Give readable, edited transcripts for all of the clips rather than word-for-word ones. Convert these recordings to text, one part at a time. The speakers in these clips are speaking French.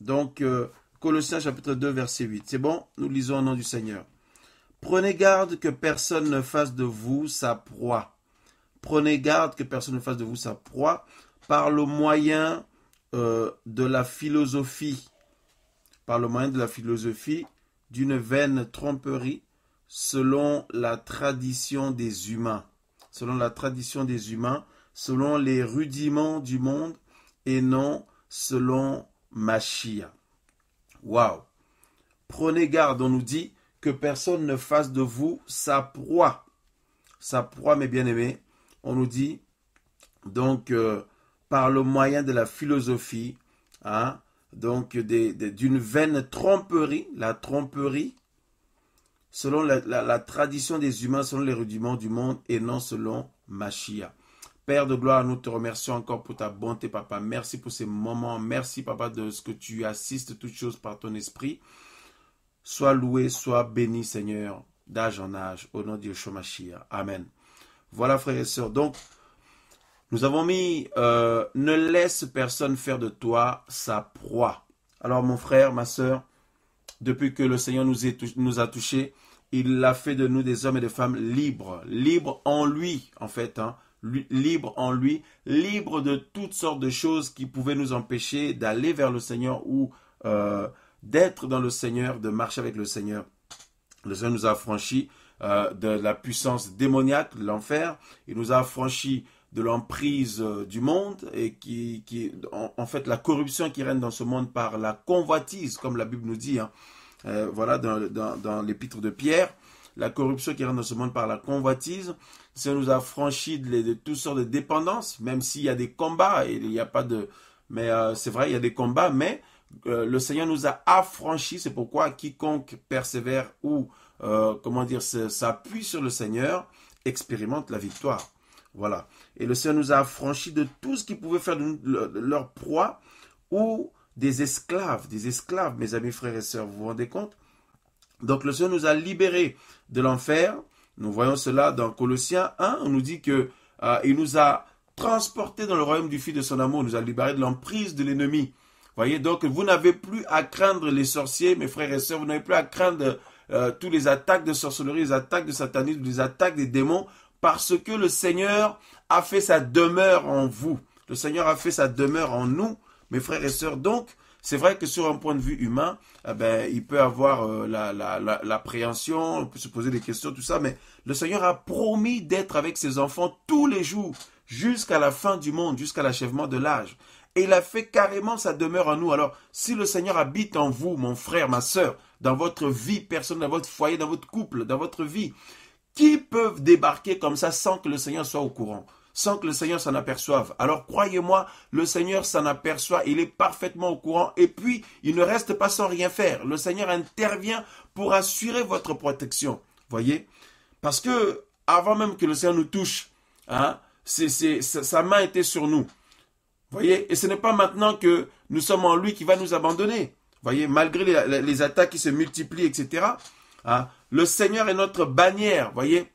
Donc, Colossiens chapitre 2, verset 8. C'est bon? Nous lisons au nom du Seigneur. Prenez garde que personne ne fasse de vous sa proie. Prenez garde que personne ne fasse de vous sa proie par le moyen de la philosophie. Par le moyen de la philosophie d'une vaine tromperie selon la tradition des humains. Selon la tradition des humains, selon les rudiments du monde et non selon Machia. Waouh! Prenez garde, on nous dit que personne ne fasse de vous sa proie. Sa proie, mes bien-aimés, on nous dit donc par le moyen de la philosophie, hein, donc d'une vaine tromperie, la tromperie, selon la tradition des humains, selon les rudiments du monde et non selon Machia. Père de gloire, nous te remercions encore pour ta bonté, papa. Merci pour ces moments. Merci, papa, de ce que tu assistes toutes choses par ton esprit. Sois loué, sois béni, Seigneur, d'âge en âge, au nom de Yeshua Mashiach. Amen. Voilà, frères et sœurs. Donc, nous avons mis ne laisse personne faire de toi sa proie. Alors, mon frère, ma sœur, depuis que le Seigneur nous a touchés, il a fait de nous des hommes et des femmes libres. Libres en lui, en fait, hein. Libre en lui, libre de toutes sortes de choses qui pouvaient nous empêcher d'aller vers le Seigneur ou d'être dans le Seigneur, de marcher avec le Seigneur. Le Seigneur nous a affranchis de la puissance démoniaque, de l'enfer. Il nous a affranchis de l'emprise du monde et en fait, la corruption qui règne dans ce monde par la convoitise, comme la Bible nous dit, hein. Voilà, dans l'épître de Pierre. La corruption qui rentre dans ce monde par la convoitise, ça nous a franchi de toutes sortes de dépendances, même s'il y a des combats, et il n'y a pas de... Mais c'est vrai, il y a des combats, mais le Seigneur nous a affranchis, c'est pourquoi quiconque persévère ou, s'appuie sur le Seigneur, expérimente la victoire. Voilà. Et le Seigneur nous a affranchis de tout ce qui pouvait faire de nous leur proie, ou des esclaves, mes amis, frères et sœurs, vous vous rendez compte? Donc le Seigneur nous a libérés de l'enfer. Nous voyons cela dans Colossiens 1. On nous dit que il nous a transportés dans le royaume du Fils de son amour. Il nous a libérés de l'emprise de l'ennemi. Voyez, donc vous n'avez plus à craindre les sorciers, mes frères et sœurs. Vous n'avez plus à craindre tous les attaques de sorcellerie, les attaques de satanisme, les attaques des démons, parce que le Seigneur a fait sa demeure en vous. Le Seigneur a fait sa demeure en nous, mes frères et sœurs. Donc, c'est vrai que sur un point de vue humain, il peut avoir l'appréhension, on peut se poser des questions, tout ça, mais le Seigneur a promis d'être avec ses enfants tous les jours, jusqu'à la fin du monde, jusqu'à l'achèvement de l'âge. Et il a fait carrément sa demeure en nous. Alors, si le Seigneur habite en vous, mon frère, ma sœur, dans votre vie personnelle, dans votre foyer, dans votre couple, dans votre vie, qui peuvent débarquer comme ça sans que le Seigneur soit au courant? Sans que le Seigneur s'en aperçoive. Alors croyez-moi, le Seigneur s'en aperçoit, il est parfaitement au courant et puis il ne reste pas sans rien faire. Le Seigneur intervient pour assurer votre protection. Voyez? Parce que avant même que le Seigneur nous touche, hein, sa main était sur nous. Voyez? Et ce n'est pas maintenant que nous sommes en lui qui va nous abandonner. Voyez? Malgré les attaques qui se multiplient, etc. Hein, le Seigneur est notre bannière. Voyez?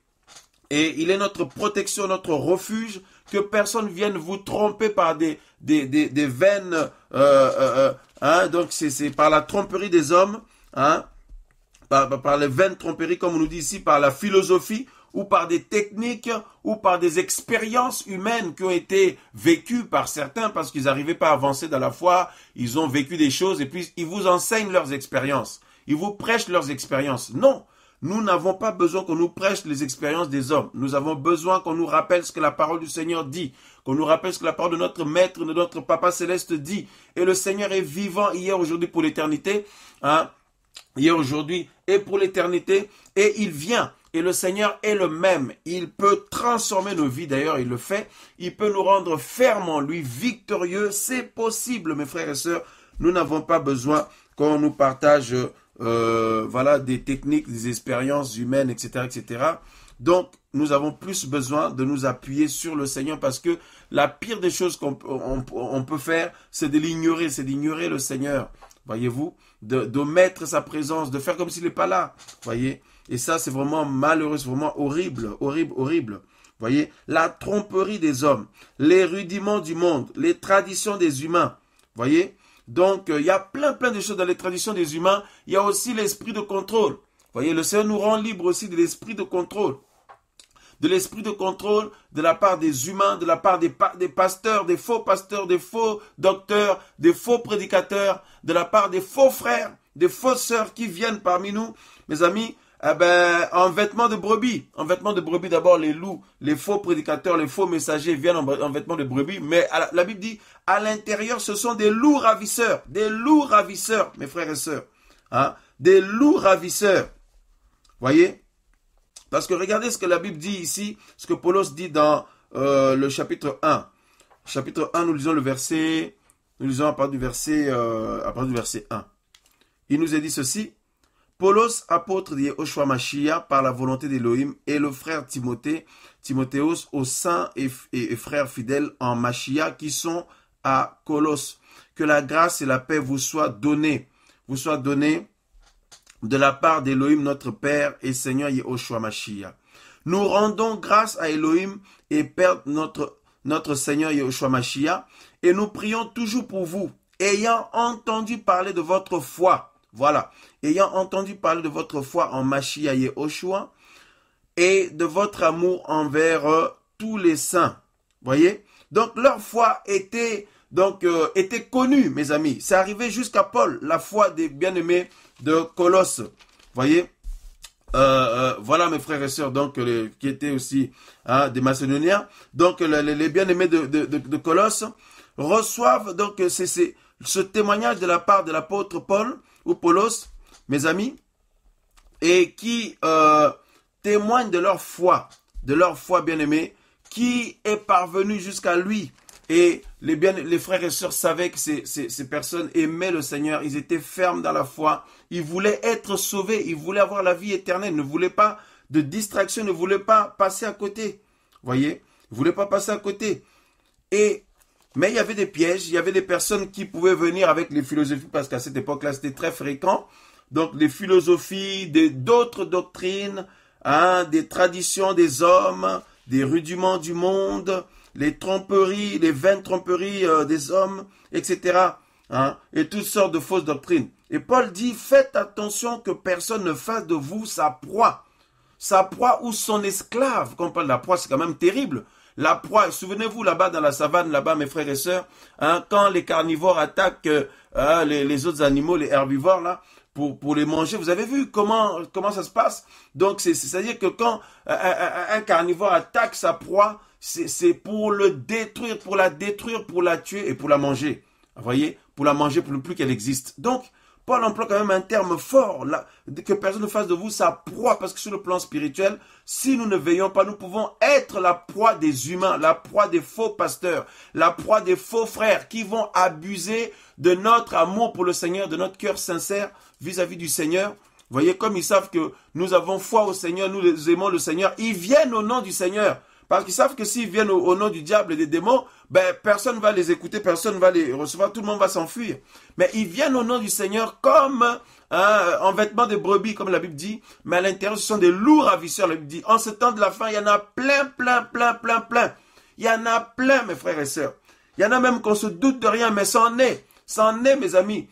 Et il est notre protection, notre refuge, que personne vienne vous tromper par des vaines, hein, donc c'est par la tromperie des hommes, hein, par les vaines tromperies, comme on nous dit ici, par la philosophie, ou par des techniques, ou par des expériences humaines qui ont été vécues par certains, parce qu'ils n'arrivaient pas à avancer dans la foi, ils ont vécu des choses, et puis ils vous enseignent leurs expériences, ils vous prêchent leurs expériences. Non! Nous n'avons pas besoin qu'on nous prêche les expériences des hommes. Nous avons besoin qu'on nous rappelle ce que la parole du Seigneur dit, qu'on nous rappelle ce que la parole de notre Maître, de notre Papa Céleste dit. Et le Seigneur est vivant hier, aujourd'hui, pour l'éternité. Hein? Hier, aujourd'hui et pour l'éternité. Et il vient. Et le Seigneur est le même. Il peut transformer nos vies. D'ailleurs, il le fait. Il peut nous rendre fermes en lui, victorieux. C'est possible, mes frères et sœurs. Nous n'avons pas besoin qu'on nous partage voilà, des techniques, des expériences humaines, etc., etc. Donc, nous avons plus besoin de nous appuyer sur le Seigneur parce que la pire des choses qu'on peut faire, c'est de l'ignorer, c'est d'ignorer le Seigneur. Voyez-vous, d'omettre sa présence, de faire comme s'il n'est pas là. Voyez, et ça, c'est vraiment malheureux, c'est vraiment horrible, horrible, horrible. Voyez, la tromperie des hommes, les rudiments du monde, les traditions des humains. Voyez, Donc, il y a plein de choses dans les traditions des humains. Il y a aussi l'esprit de contrôle. Vous voyez, le Seigneur nous rend libre aussi de l'esprit de contrôle. De l'esprit de contrôle de la part des humains, de la part des pasteurs, des faux docteurs, des faux prédicateurs, de la part des faux frères, des fausses sœurs qui viennent parmi nous, mes amis, en vêtements de brebis. En vêtements de brebis, d'abord les loups, les faux prédicateurs, les faux messagers viennent en vêtements de brebis, mais la Bible dit, à l'intérieur, ce sont des loups ravisseurs, mes frères et sœurs, hein, des loups ravisseurs. Voyez? Parce que regardez ce que la Bible dit ici, ce que Paulos dit dans le chapitre 1. Chapitre 1, nous lisons le verset, à partir du verset 1. Il nous est dit ceci: Paulos, apôtre de Yehoshua Mashiach, par la volonté d'Élohim, et le frère Timothéos, aux saints et frères fidèles en Mashiach qui sont à Colosse. Que la grâce et la paix vous soient données de la part d'Élohim, notre Père et Seigneur Yehoshua Mashiach. Nous rendons grâce à Élohim et Père notre Seigneur Yehoshua Mashiach, et nous prions toujours pour vous, ayant entendu parler de votre foi. Voilà, ayant entendu parler de votre foi en Mashiach Yehoshua et de votre amour envers tous les saints. Voyez? Donc leur foi était connue, mes amis. C'est arrivé jusqu'à Paul, la foi des bien-aimés de Colosse. Voyez? Voilà mes frères et sœurs, donc qui étaient aussi des Macédoniens. Donc les bien-aimés de Colosse reçoivent donc ce témoignage de la part de l'apôtre Paul ou Paulos, mes amis, et qui témoignent de leur foi bien-aimée, qui est parvenue jusqu'à lui. Et les frères et sœurs savaient que ces personnes aimaient le Seigneur, ils étaient fermes dans la foi, ils voulaient être sauvés, ils voulaient avoir la vie éternelle, ne voulaient pas de distraction, ne voulaient pas passer à côté. Voyez, ils ne voulaient pas passer à côté. Mais il y avait des pièges, il y avait des personnes qui pouvaient venir avec les philosophies, parce qu'à cette époque-là, c'était très fréquent. Donc, les philosophies, d'autres doctrines, des traditions des hommes, des rudiments du monde, les tromperies, les vaines tromperies des hommes, etc. Et toutes sortes de fausses doctrines. Et Paul dit, faites attention que personne ne fasse de vous sa proie ou son esclave. Quand on parle de la proie, c'est quand même terrible. La proie, souvenez-vous là-bas dans la savane, là-bas mes frères et sœurs, quand les carnivores attaquent les autres animaux, les herbivores là, pour les manger, vous avez vu comment ça se passe? Donc c'est-à-dire que quand un carnivore attaque sa proie, c'est pour le détruire, pour la détruire, pour la tuer et pour la manger. Vous voyez? Pour la manger pour le plus qu'elle existe. Donc, Paul emploie quand même un terme fort, là, que personne ne fasse de vous sa proie, parce que sur le plan spirituel, si nous ne veillons pas, nous pouvons être la proie des humains, la proie des faux pasteurs, la proie des faux frères qui vont abuser de notre amour pour le Seigneur, de notre cœur sincère vis-à-vis du Seigneur. Vous voyez, comme ils savent que nous avons foi au Seigneur, nous aimons le Seigneur, ils viennent au nom du Seigneur. Parce qu'ils savent que s'ils viennent au nom du diable et des démons, personne ne va les écouter, personne ne va les recevoir, tout le monde va s'enfuir. Mais ils viennent au nom du Seigneur comme en vêtements de brebis, comme la Bible dit, mais à l'intérieur, ce sont des loups ravisseurs. La Bible dit, en ce temps de la fin, il y en a plein. Il y en a plein, mes frères et sœurs. Il y en a même qu'on se doute de rien, mais c'en est, mes amis.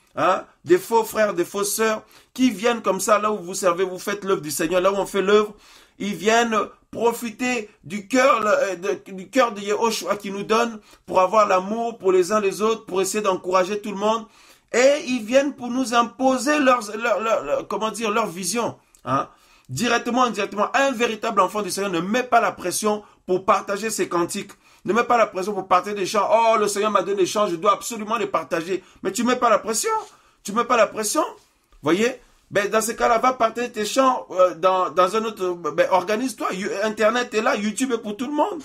Des faux frères, des fausses sœurs, qui viennent comme ça, là où vous servez, vous faites l'œuvre du Seigneur, là où on fait l'œuvre, ils viennent profiter du cœur de Yehoshua qui nous donne pour avoir l'amour pour les uns les autres, pour essayer d'encourager tout le monde. Et ils viennent pour nous imposer leur vision. Directement, indirectement. Un véritable enfant du Seigneur ne met pas la pression pour partager ses cantiques. Ne met pas la pression pour partager des chants. Oh, le Seigneur m'a donné des chants, je dois absolument les partager. Mais tu mets pas la pression. Voyez? Dans ce cas-là, va partager tes chants dans un autre... organise-toi. Internet est là, YouTube est pour tout le monde.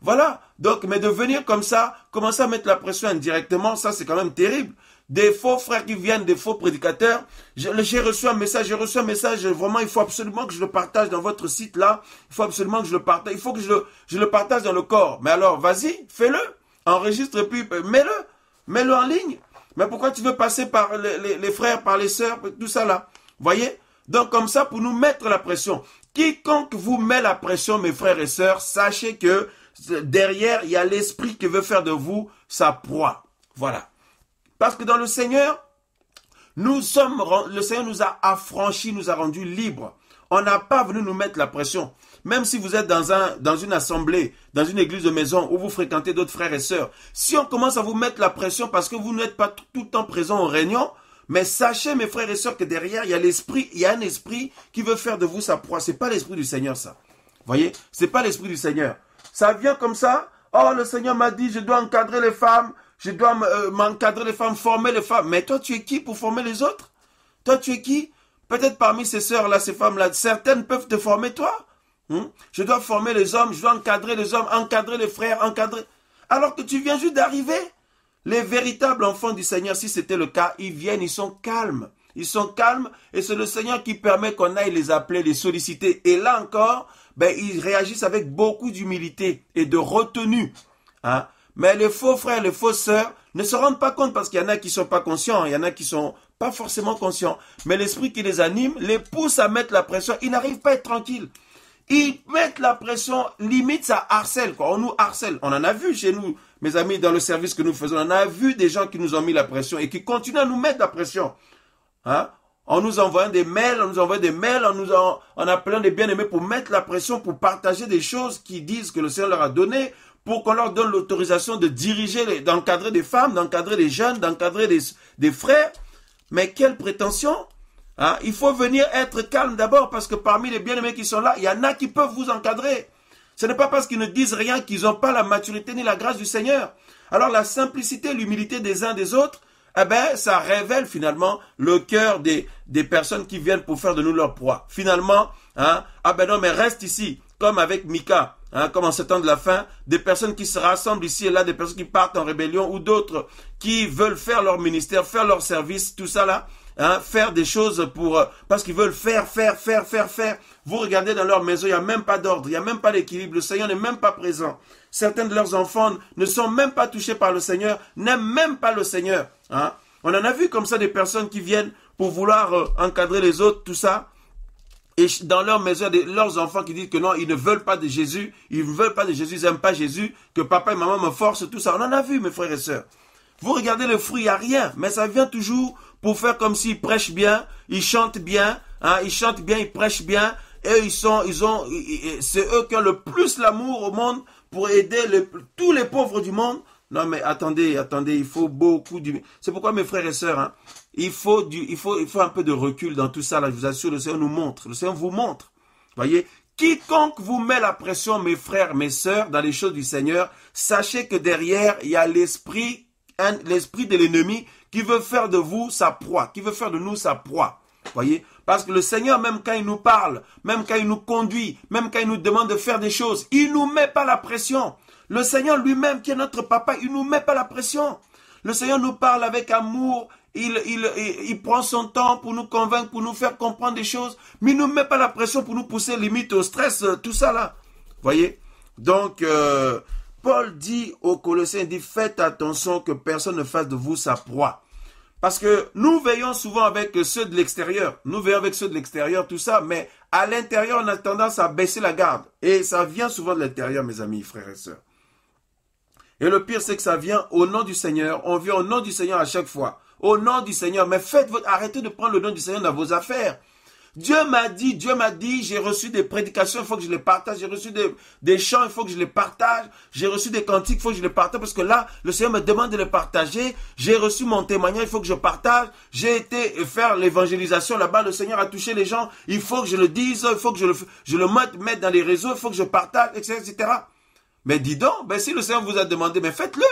Voilà. Donc, mais de venir comme ça, commencer à mettre la pression indirectement, ça c'est quand même terrible. Des faux frères qui viennent, des faux prédicateurs. J'ai reçu un message, vraiment, il faut absolument que je le partage dans votre site là. Il faut absolument que je le partage. Il faut que je le partage dans le corps. Mais alors, vas-y, fais-le. Enregistre et puis mets-le en ligne. Mais pourquoi tu veux passer par les frères, par les sœurs, tout ça là? Voyez? Donc comme ça, pour nous mettre la pression. Quiconque vous met la pression, mes frères et sœurs, sachez que derrière, il y a l'esprit qui veut faire de vous sa proie. Voilà. Parce que dans le Seigneur, le Seigneur nous a affranchis, nous a rendus libres. On n'a pas venu nous mettre la pression. Même si vous êtes dans une assemblée, dans une église de maison où vous fréquentez d'autres frères et sœurs, si on commence à vous mettre la pression parce que vous n'êtes pas tout le temps présent aux réunions, mais sachez, mes frères et sœurs, que derrière, il y a un esprit qui veut faire de vous sa proie. C'est pas l'esprit du Seigneur, ça. Voyez, c'est pas l'esprit du Seigneur. Ça vient comme ça. Oh, le Seigneur m'a dit, je dois encadrer les femmes, je dois m'encadrer les femmes, former les femmes. Mais toi, tu es qui pour former les autres? Toi, tu es qui? Peut-être parmi ces sœurs-là, ces femmes-là, certaines peuvent te former, toi. Je dois former les hommes, je dois encadrer les hommes, encadrer les frères, encadrer... Alors que tu viens juste d'arriver. Les véritables enfants du Seigneur, si c'était le cas, ils viennent, ils sont calmes. Ils sont calmes et c'est le Seigneur qui permet qu'on aille les appeler, les solliciter. Et là encore, ils réagissent avec beaucoup d'humilité et de retenue. Mais les faux frères, les fausses sœurs ne se rendent pas compte parce qu'il y en a qui ne sont pas conscients, il y en a qui ne sont pas forcément conscients. Mais l'esprit qui les anime les pousse à mettre la pression. Ils n'arrivent pas à être tranquilles. Ils mettent la pression, limite ça harcèle, quoi. On nous harcèle. On en a vu chez nous, mes amis, dans le service que nous faisons. On a vu des gens qui nous ont mis la pression et qui continuent à nous mettre la pression. En nous envoyant des mails, en appelant des bien-aimés pour mettre la pression, pour partager des choses qu'ils disent que le Seigneur leur a donné, pour qu'on leur donne l'autorisation de diriger, d'encadrer des femmes, d'encadrer des jeunes, d'encadrer des frères. Mais quelle prétention! Il faut venir être calme d'abord parce que parmi les bien-aimés qui sont là, il y en a qui peuvent vous encadrer. Ce n'est pas parce qu'ils ne disent rien qu'ils n'ont pas la maturité ni la grâce du Seigneur. Alors la simplicité, l'humilité des uns des autres, ça révèle finalement le cœur des personnes qui viennent pour faire de nous leur proie. Finalement, non, mais reste ici, comme avec Mika, comme en ce temps de la fin, des personnes qui se rassemblent ici et là, des personnes qui partent en rébellion ou d'autres qui veulent faire leur ministère, faire leur service, tout ça là. Faire des choses parce qu'ils veulent faire. Vous regardez dans leur maison, il n'y a même pas d'ordre, il n'y a même pas d'équilibre, le Seigneur n'est même pas présent. Certains de leurs enfants ne sont même pas touchés par le Seigneur, n'aiment même pas le Seigneur. On en a vu comme ça des personnes qui viennent pour vouloir encadrer les autres, tout ça. Et dans leur maison, leurs enfants qui disent que non, ils ne veulent pas de Jésus, ils n'aiment pas Jésus, que papa et maman me forcent, tout ça. On en a vu, mes frères et sœurs. Vous regardez le fruit, il n'y a rien, mais ça vient toujours pour faire comme s'ils prêchent bien, ils chantent bien, ils prêchent bien, et c'est eux qui ont le plus l'amour au monde pour aider tous les pauvres du monde. Non mais attendez, il faut beaucoup c'est pourquoi mes frères et sœurs, il faut un peu de recul dans tout ça, là, je vous assure, le Seigneur nous montre, le Seigneur vous montre. Voyez, quiconque vous met la pression, mes frères, mes sœurs, dans les choses du Seigneur, sachez que derrière, il y a l'esprit de l'ennemi qui veut faire de vous sa proie, qui veut faire de nous sa proie. Voyez? Parce que le Seigneur, même quand il nous parle, même quand il nous conduit, même quand il nous demande de faire des choses, il nous met pas la pression. Le Seigneur lui-même, qui est notre papa, il nous met pas la pression. Le Seigneur nous parle avec amour, il prend son temps pour nous convaincre, pour nous faire comprendre des choses, mais il nous met pas la pression pour nous pousser limite au stress, tout ça là. Voyez? Donc, Paul dit aux Colossiens, il dit, faites attention que personne ne fasse de vous sa proie. Parce que nous veillons souvent avec ceux de l'extérieur. Nous veillons avec ceux de l'extérieur, tout ça. Mais à l'intérieur, on a tendance à baisser la garde. Et ça vient souvent de l'intérieur, mes amis, frères et sœurs. Et le pire, c'est que ça vient au nom du Seigneur. On vient au nom du Seigneur à chaque fois. Au nom du Seigneur. Mais arrêtez de prendre le nom du Seigneur dans vos affaires. Dieu m'a dit, j'ai reçu des prédications, il faut que je les partage, j'ai reçu des chants, il faut que je les partage, j'ai reçu des cantiques, il faut que je les partage, parce que là, le Seigneur me demande de les partager, j'ai reçu mon témoignage, il faut que je partage, j'ai été faire l'évangélisation là-bas, le Seigneur a touché les gens, il faut que je le dise, il faut que je le mette dans les réseaux, il faut que je partage, etc. Mais dis donc, si le Seigneur vous a demandé, mais faites-le.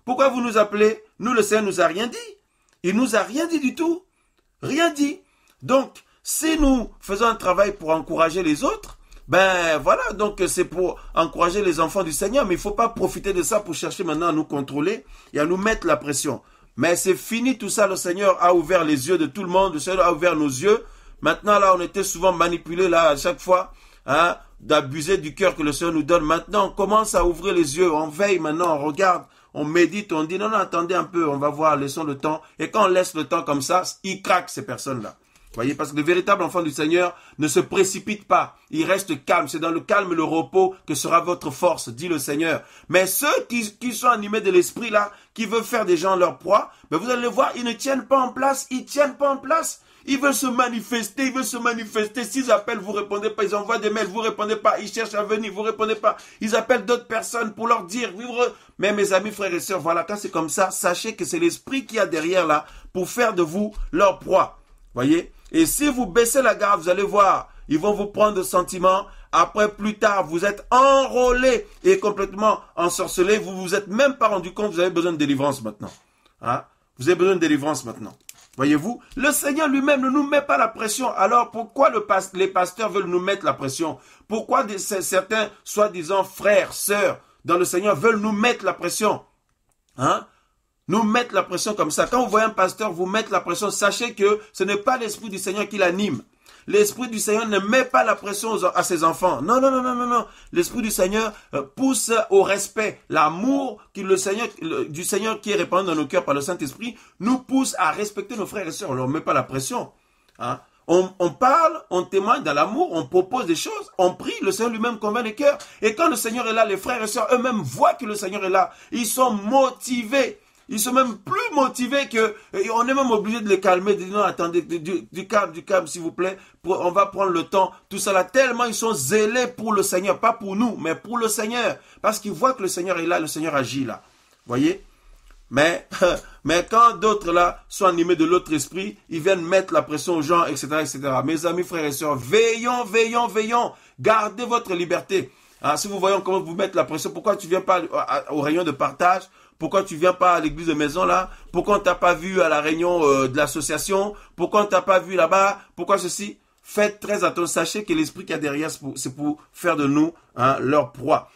Pourquoi vous nous appelez? Nous, le Seigneur nous a rien dit. Il nous a rien dit du tout. Rien dit. Donc, si nous faisons un travail pour encourager les autres, voilà, donc c'est pour encourager les enfants du Seigneur, mais il ne faut pas profiter de ça pour chercher maintenant à nous contrôler et à nous mettre la pression. Mais c'est fini tout ça, le Seigneur a ouvert les yeux de tout le monde, le Seigneur a ouvert nos yeux. Maintenant, là, on était souvent manipulés, là, à chaque fois, d'abuser du cœur que le Seigneur nous donne. Maintenant, on commence à ouvrir les yeux, on veille maintenant, on regarde, on médite, on dit, non, attendez un peu, on va voir, laissons le temps. Et quand on laisse le temps comme ça, ils craquent, ces personnes-là. Voyez, parce que le véritable enfant du Seigneur ne se précipite pas. Il reste calme. C'est dans le calme et le repos que sera votre force, dit le Seigneur. Mais ceux qui sont animés de l'esprit là, qui veulent faire des gens leur proie, ben vous allez le voir, ils ne tiennent pas en place. Ils tiennent pas en place. Ils veulent se manifester, ils veulent se manifester. S'ils appellent, vous répondez pas. Ils envoient des mails, vous répondez pas. Ils cherchent à venir, vous répondez pas. Ils appellent d'autres personnes pour leur dire, vivre. Mais mes amis, frères et sœurs, voilà, quand c'est comme ça, sachez que c'est l'esprit qui a derrière là pour faire de vous leur proie. Voyez? Et si vous baissez la garde, vous allez voir, ils vont vous prendre de sentiments. Après, plus tard, vous êtes enrôlé et complètement ensorcelé. Vous vous êtes même pas rendu compte, vous avez besoin de délivrance maintenant. Hein? Vous avez besoin de délivrance maintenant. Voyez-vous, le Seigneur lui-même ne nous met pas la pression. Alors pourquoi les pasteurs veulent nous mettre la pression? Pourquoi certains, soi-disant frères, sœurs, dans le Seigneur veulent nous mettre la pression? Hein? Nous mettre la pression comme ça. Quand vous voyez un pasteur vous mettre la pression, sachez que ce n'est pas l'esprit du Seigneur qui l'anime. L'esprit du Seigneur ne met pas la pression à ses enfants. Non, non, non, non, non, non. L'esprit du Seigneur pousse au respect. L'amour du Seigneur qui est répandu dans nos cœurs par le Saint-Esprit nous pousse à respecter nos frères et sœurs. On ne leur met pas la pression. Hein? On parle, on témoigne dans l'amour, on propose des choses, on prie, le Seigneur lui-même convainc les cœurs. Et quand le Seigneur est là, les frères et sœurs eux-mêmes voient que le Seigneur est là. Ils sont motivés. Ils sont même plus motivés que... On est même obligé de les calmer, de dire non, attendez, du calme, s'il vous plaît. On va prendre le temps. Tout ça là, tellement ils sont zélés pour le Seigneur. Pas pour nous, mais pour le Seigneur. Parce qu'ils voient que le Seigneur est là, le Seigneur agit là. Voyez? Mais quand d'autres là sont animés de l'autre esprit, ils viennent mettre la pression aux gens, etc., etc. Mes amis, frères et sœurs, veillons, veillons, veillons. Gardez votre liberté. Hein, si vous voyez comment vous mettre la pression, pourquoi tu viens pas au rayon de partage? Pourquoi tu viens pas à l'église de maison là? Pourquoi on t'a pas vu à la réunion de l'association? Pourquoi on t'a pas vu là-bas? Pourquoi ceci? Faites très attention. Sachez que l'esprit qu'il y a derrière, c'est pour faire de nous leur proie.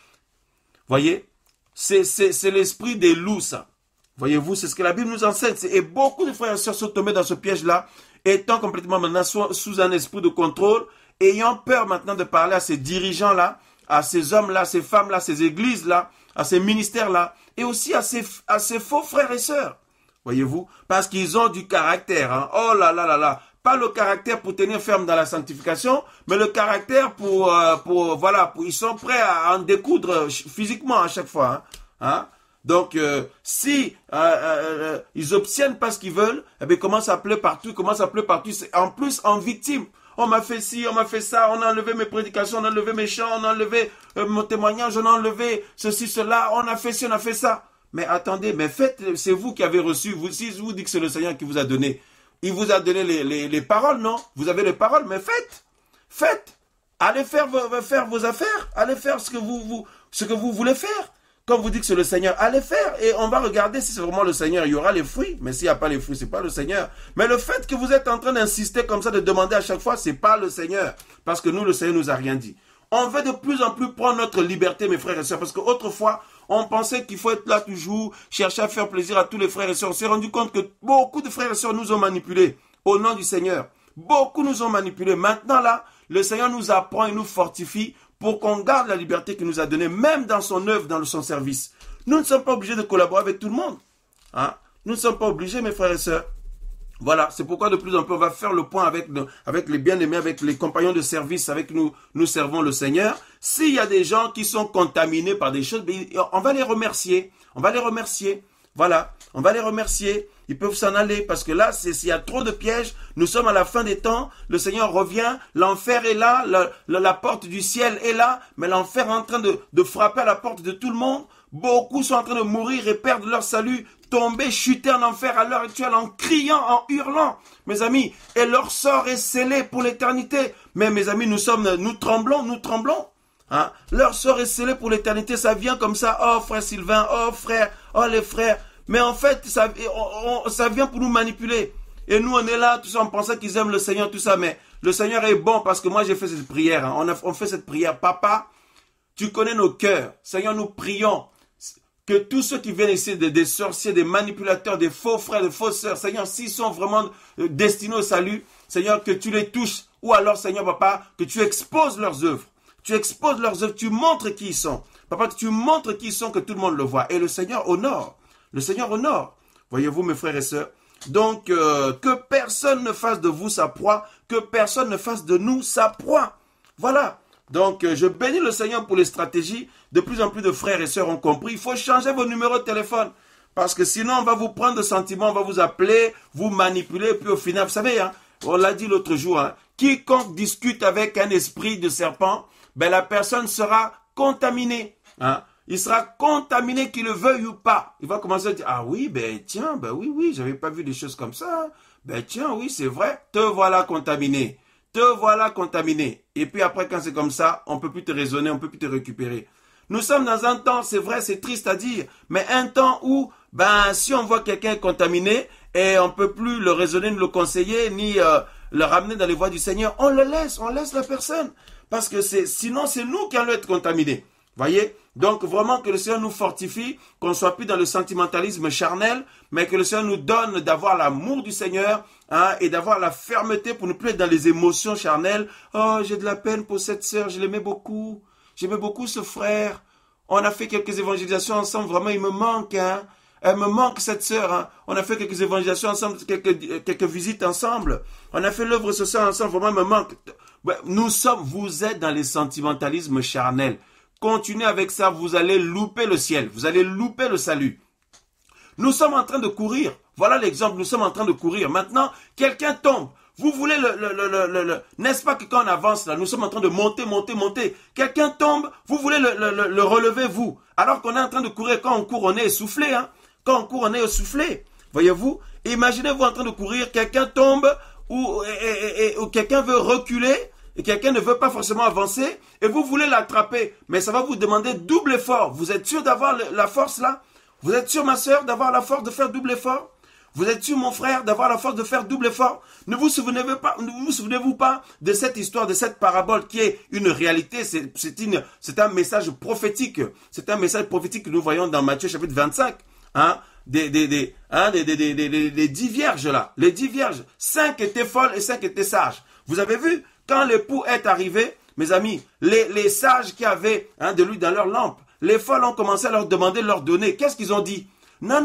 Voyez? C'est l'esprit des loups, ça. Voyez-vous, c'est ce que la Bible nous enseigne. Et beaucoup de frères et sœurs sont tombés dans ce piège-là, étant complètement maintenant sous un esprit de contrôle, ayant peur maintenant de parler à ces dirigeants-là, à ces hommes-là, ces femmes-là, ces églises-là, à ces ministères-là, et aussi à ces faux frères et sœurs. Voyez-vous? Parce qu'ils ont du caractère. Hein. Oh là là là là. Pas le caractère pour tenir ferme dans la sanctification, mais le caractère ils sont prêts à en découdre physiquement à chaque fois. Hein. Hein? Donc, si ils obtiennent pas ce qu'ils veulent, eh bien, commencent à pleurer partout, en plus en victime. On m'a fait ci, on m'a fait ça, on a enlevé mes prédications, on a enlevé mes chants, on a enlevé mon témoignage, on a enlevé ceci, cela, on a fait ci, on a fait ça. Mais attendez, mais c'est vous qui avez reçu, si je vous dis que c'est le Seigneur qui vous a donné, il vous a donné les paroles, non? Vous avez les paroles, mais faites. Allez faire vos affaires, allez faire ce que vous voulez faire. Comme vous dites que c'est le Seigneur, allez faire et on va regarder si c'est vraiment le Seigneur. Il y aura les fruits, mais s'il n'y a pas les fruits, c'est pas le Seigneur. Mais le fait que vous êtes en train d'insister comme ça, de demander à chaque fois, c'est pas le Seigneur. Parce que nous, le Seigneur nous a rien dit. On veut de plus en plus prendre notre liberté, mes frères et sœurs, parce qu'autrefois, on pensait qu'il faut être là toujours, chercher à faire plaisir à tous les frères et sœurs. On s'est rendu compte que beaucoup de frères et sœurs nous ont manipulés au nom du Seigneur. Beaucoup nous ont manipulés. Maintenant là, le Seigneur nous apprend et nous fortifie pour qu'on garde la liberté qu'il nous a donnée, même dans son œuvre, dans son service. Nous ne sommes pas obligés de collaborer avec tout le monde. Hein? Nous ne sommes pas obligés, mes frères et sœurs. Voilà, c'est pourquoi de plus en plus, on va faire le point avec les bien-aimés, avec les compagnons de service, avec nous servons le Seigneur. S'il y a des gens qui sont contaminés par des choses, on va les remercier. On va les remercier. Voilà, on va les remercier. Ils peuvent s'en aller parce que là, s'il y a trop de pièges, nous sommes à la fin des temps, le Seigneur revient, l'enfer est là, la porte du ciel est là, mais l'enfer est en train de frapper à la porte de tout le monde. Beaucoup sont en train de mourir et perdre leur salut, tomber, chuter en enfer à l'heure actuelle en criant, en hurlant. Mes amis, et leur sort est scellé pour l'éternité. Mais mes amis, nous tremblons. Hein? Leur sort est scellé pour l'éternité, ça vient comme ça. Oh frère Sylvain, oh frère, oh les frères. Mais en fait, ça vient pour nous manipuler. Et nous, on est là, tout ça, on pensait qu'ils aiment le Seigneur, tout ça. Mais le Seigneur est bon parce que moi, j'ai fait cette prière. Hein. On fait cette prière. Papa, tu connais nos cœurs. Seigneur, nous prions que tous ceux qui viennent ici, des sorciers, des manipulateurs, des faux frères, des fausses sœurs, Seigneur, s'ils sont vraiment destinés au salut, Seigneur, que tu les touches. Ou alors, Seigneur, Papa, que tu exposes leurs œuvres. Tu exposes leurs œuvres, tu montres qui ils sont. Papa, tu montres qui ils sont, que tout le monde le voit. Et le Seigneur honore. Le Seigneur honore. Voyez-vous, mes frères et sœurs. Donc, que personne ne fasse de vous sa proie, que personne ne fasse de nous sa proie. Voilà. Donc, je bénis le Seigneur pour les stratégies. De plus en plus de frères et sœurs ont compris. Il faut changer vos numéros de téléphone. Parce que sinon, on va vous prendre de sentiments, on va vous appeler, vous manipuler. Et puis au final, vous savez, hein, on l'a dit l'autre jour, hein, quiconque discute avec un esprit de serpent, ben la personne sera contaminée. Hein. Il sera contaminé qu'il le veuille ou pas. Il va commencer à dire, ah oui, ben tiens, ben oui, j'avais pas vu des choses comme ça. Ben tiens, oui, c'est vrai, te voilà contaminé. Te voilà contaminé. Et puis après, quand c'est comme ça, on peut plus te raisonner, on peut plus te récupérer. Nous sommes dans un temps, c'est vrai, c'est triste à dire, mais un temps où, ben, si on voit quelqu'un contaminé, et on peut plus le raisonner, ni le conseiller, ni le ramener dans les voies du Seigneur, on laisse la personne. Parce que sinon, c'est nous qui allons être contaminés. Voyez? Donc, vraiment que le Seigneur nous fortifie, qu'on ne soit plus dans le sentimentalisme charnel, mais que le Seigneur nous donne d'avoir l'amour du Seigneur, hein, et d'avoir la fermeté pour ne plus être dans les émotions charnelles. Oh, j'ai de la peine pour cette sœur, je l'aimais beaucoup. J'aimais beaucoup ce frère. On a fait quelques évangélisations ensemble. Vraiment, il me manque. Hein. Elle me manque, cette sœur. Hein. On a fait quelques évangélisations ensemble, quelques visites ensemble. On a fait l'œuvre sociale ensemble. Vraiment, il me manque. Vous êtes dans les sentimentalismes charnels. Continuez avec ça. Vous allez louper le ciel. Vous allez louper le salut. Nous sommes en train de courir. Voilà l'exemple. Nous sommes en train de courir. Maintenant, quelqu'un tombe. Vous voulez n'est-ce pas que quand on avance là, nous sommes en train de monter. Quelqu'un tombe, vous voulez le relever vous. Alors qu'on est en train de courir, quand on court, on est essoufflé, hein. Quand on court, on est essoufflé. Voyez-vous? Imaginez-vous en train de courir, quelqu'un tombe, ou quelqu'un veut reculer, et quelqu'un ne veut pas forcément avancer, et vous voulez l'attraper. Mais ça va vous demander double effort. Vous êtes sûr d'avoir la force là? Vous êtes sûr, ma soeur, d'avoir la force de faire double effort? Vous êtes sûr, mon frère, d'avoir la force de faire double effort? Ne vous souvenez-vous pas de cette histoire, de cette parabole qui est une réalité? C'est un message prophétique. C'est un message prophétique que nous voyons dans Matthieu chapitre 25. Hein? Les 10 vierges là. Les 10 vierges. 5 étaient folles et 5 étaient sages. Vous avez vu? Quand l'époux est arrivé, mes amis, les sages qui avaient de l'huile dans leur lampe, les folles ont commencé à leur demander de leur donner. Qu'est-ce qu'ils ont dit? Non,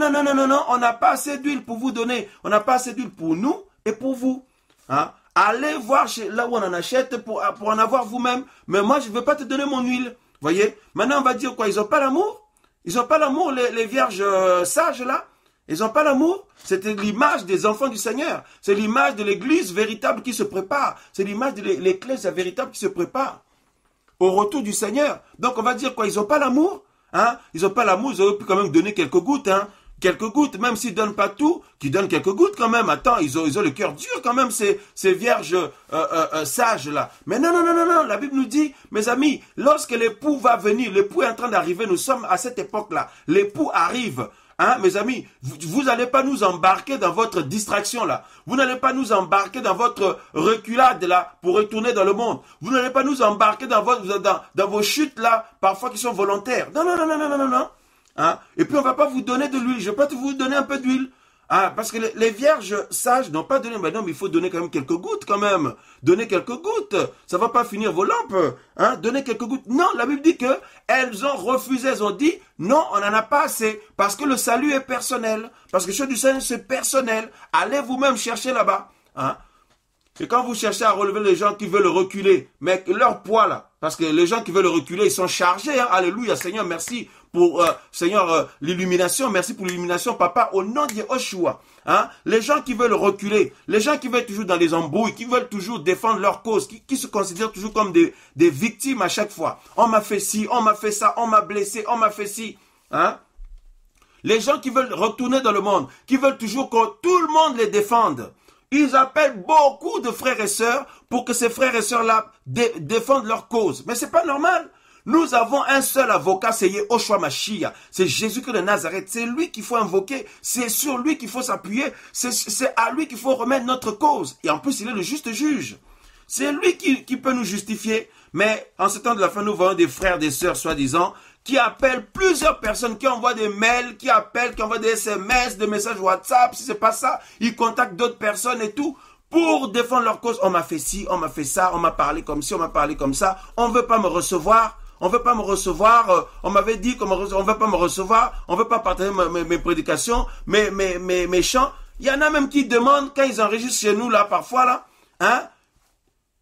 on n'a pas assez d'huile pour vous donner. On n'a pas assez d'huile pour nous et pour vous. Hein? Allez voir là où on en achète pour en avoir vous-même. Mais moi, je ne veux pas te donner mon huile. Voyez? Maintenant, on va dire quoi? Ils n'ont pas l'amour? Ils n'ont pas l'amour, les vierges sages là? Ils n'ont pas l'amour? C'était l'image des enfants du Seigneur. C'est l'image de l'église véritable qui se prépare. C'est l'image de l'église véritable qui se prépare au retour du Seigneur. Donc, on va dire quoi? Ils n'ont pas l'amour? Hein? Ils n'ont pas l'amour, ils auraient pu quand même donner quelques gouttes, hein? Quelques gouttes, même s'ils ne donnent pas tout, qu'ils donnent quelques gouttes quand même. Attends, ils ont le cœur dur quand même, ces vierges sages là. Mais non, la Bible nous dit, mes amis, lorsque l'époux va venir, l'époux est en train d'arriver, nous sommes à cette époque-là, l'époux arrive. Hein, mes amis, vous n'allez pas nous embarquer dans votre distraction là. Vous n'allez pas nous embarquer dans votre reculade là pour retourner dans le monde. Vous n'allez pas nous embarquer dans vos chutes là, parfois qui sont volontaires. Non. Hein? Et puis on va pas vous donner de l'huile. Je vais pas vous donner un peu d'huile. Ah, parce que les vierges sages n'ont pas donné. Mais non, mais il faut donner quand même quelques gouttes quand même. Donnez quelques gouttes. Ça va pas finir vos lampes. Hein? Donnez quelques gouttes. Non, la Bible dit que elles ont refusé. Elles ont dit non, on n'en a pas assez. Parce que le salut est personnel. Parce que le chose du Seigneur, c'est personnel. Allez vous-même chercher là-bas. Hein? Et quand vous cherchez à relever les gens qui veulent reculer, mais leur poids là, parce que les gens qui veulent reculer, ils sont chargés. Hein? Alléluia, Seigneur, merci pour l'illumination. Merci pour l'illumination, Papa, au nom de Yeshua. Hein? Les gens qui veulent reculer, les gens qui veulent toujours dans les embrouilles, qui veulent toujours défendre leur cause, qui se considèrent toujours comme des victimes à chaque fois. On m'a fait ci, on m'a fait ça, on m'a blessé, on m'a fait ci. Hein? Les gens qui veulent retourner dans le monde, qui veulent toujours que tout le monde les défende. Ils appellent beaucoup de frères et sœurs pour que ces frères et sœurs-là défendent leur cause. Mais c'est pas normal. Nous avons un seul avocat, c'est Yehoshua Mashiach. C'est Jésus-Christ de Nazareth. C'est lui qu'il faut invoquer. C'est sur lui qu'il faut s'appuyer. C'est à lui qu'il faut remettre notre cause. Et en plus, il est le juste juge. C'est lui qui peut nous justifier. Mais en ce temps de la fin, nous voyons des frères, des sœurs, soi-disant, qui appellent plusieurs personnes, qui envoient des mails, qui appellent, qui envoient des SMS, des messages WhatsApp. Si c'est pas ça, ils contactent d'autres personnes et tout pour défendre leur cause. On m'a fait ci, on m'a fait ça, on m'a parlé comme ci, on m'a parlé comme ça. On veut pas me recevoir. On veut pas me recevoir. On m'avait dit qu'on veut pas me recevoir. On veut pas partager mes prédications, mes chants. Il y en a même qui demandent, quand ils enregistrent chez nous, là, parfois, là, hein,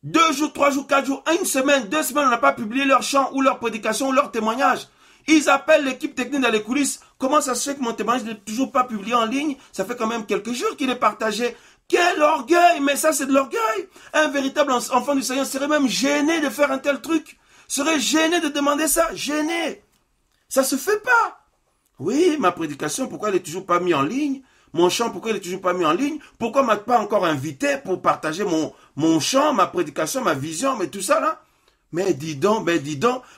2 jours, 3 jours, 4 jours, 1 semaine, 2 semaines, on n'a pas publié leur chant ou leur prédication ou leur témoignage. Ils appellent l'équipe technique dans les coulisses. Comment ça se fait que mon témoignage n'est toujours pas publié en ligne? Ça fait quand même quelques jours qu'il est partagé. Quel orgueil! Mais ça, c'est de l'orgueil. Un véritable enfant du Seigneur serait même gêné de faire un tel truc. Serait gêné de demander ça. Gêné. Ça se fait pas. Oui, ma prédication, pourquoi elle n'est toujours pas mise en ligne? Mon chant, pourquoi il n'est toujours pas mis en ligne? Pourquoi on ne m'a pas encore invité pour partager mon chant, ma prédication, ma vision, mais tout ça là? Mais dis donc,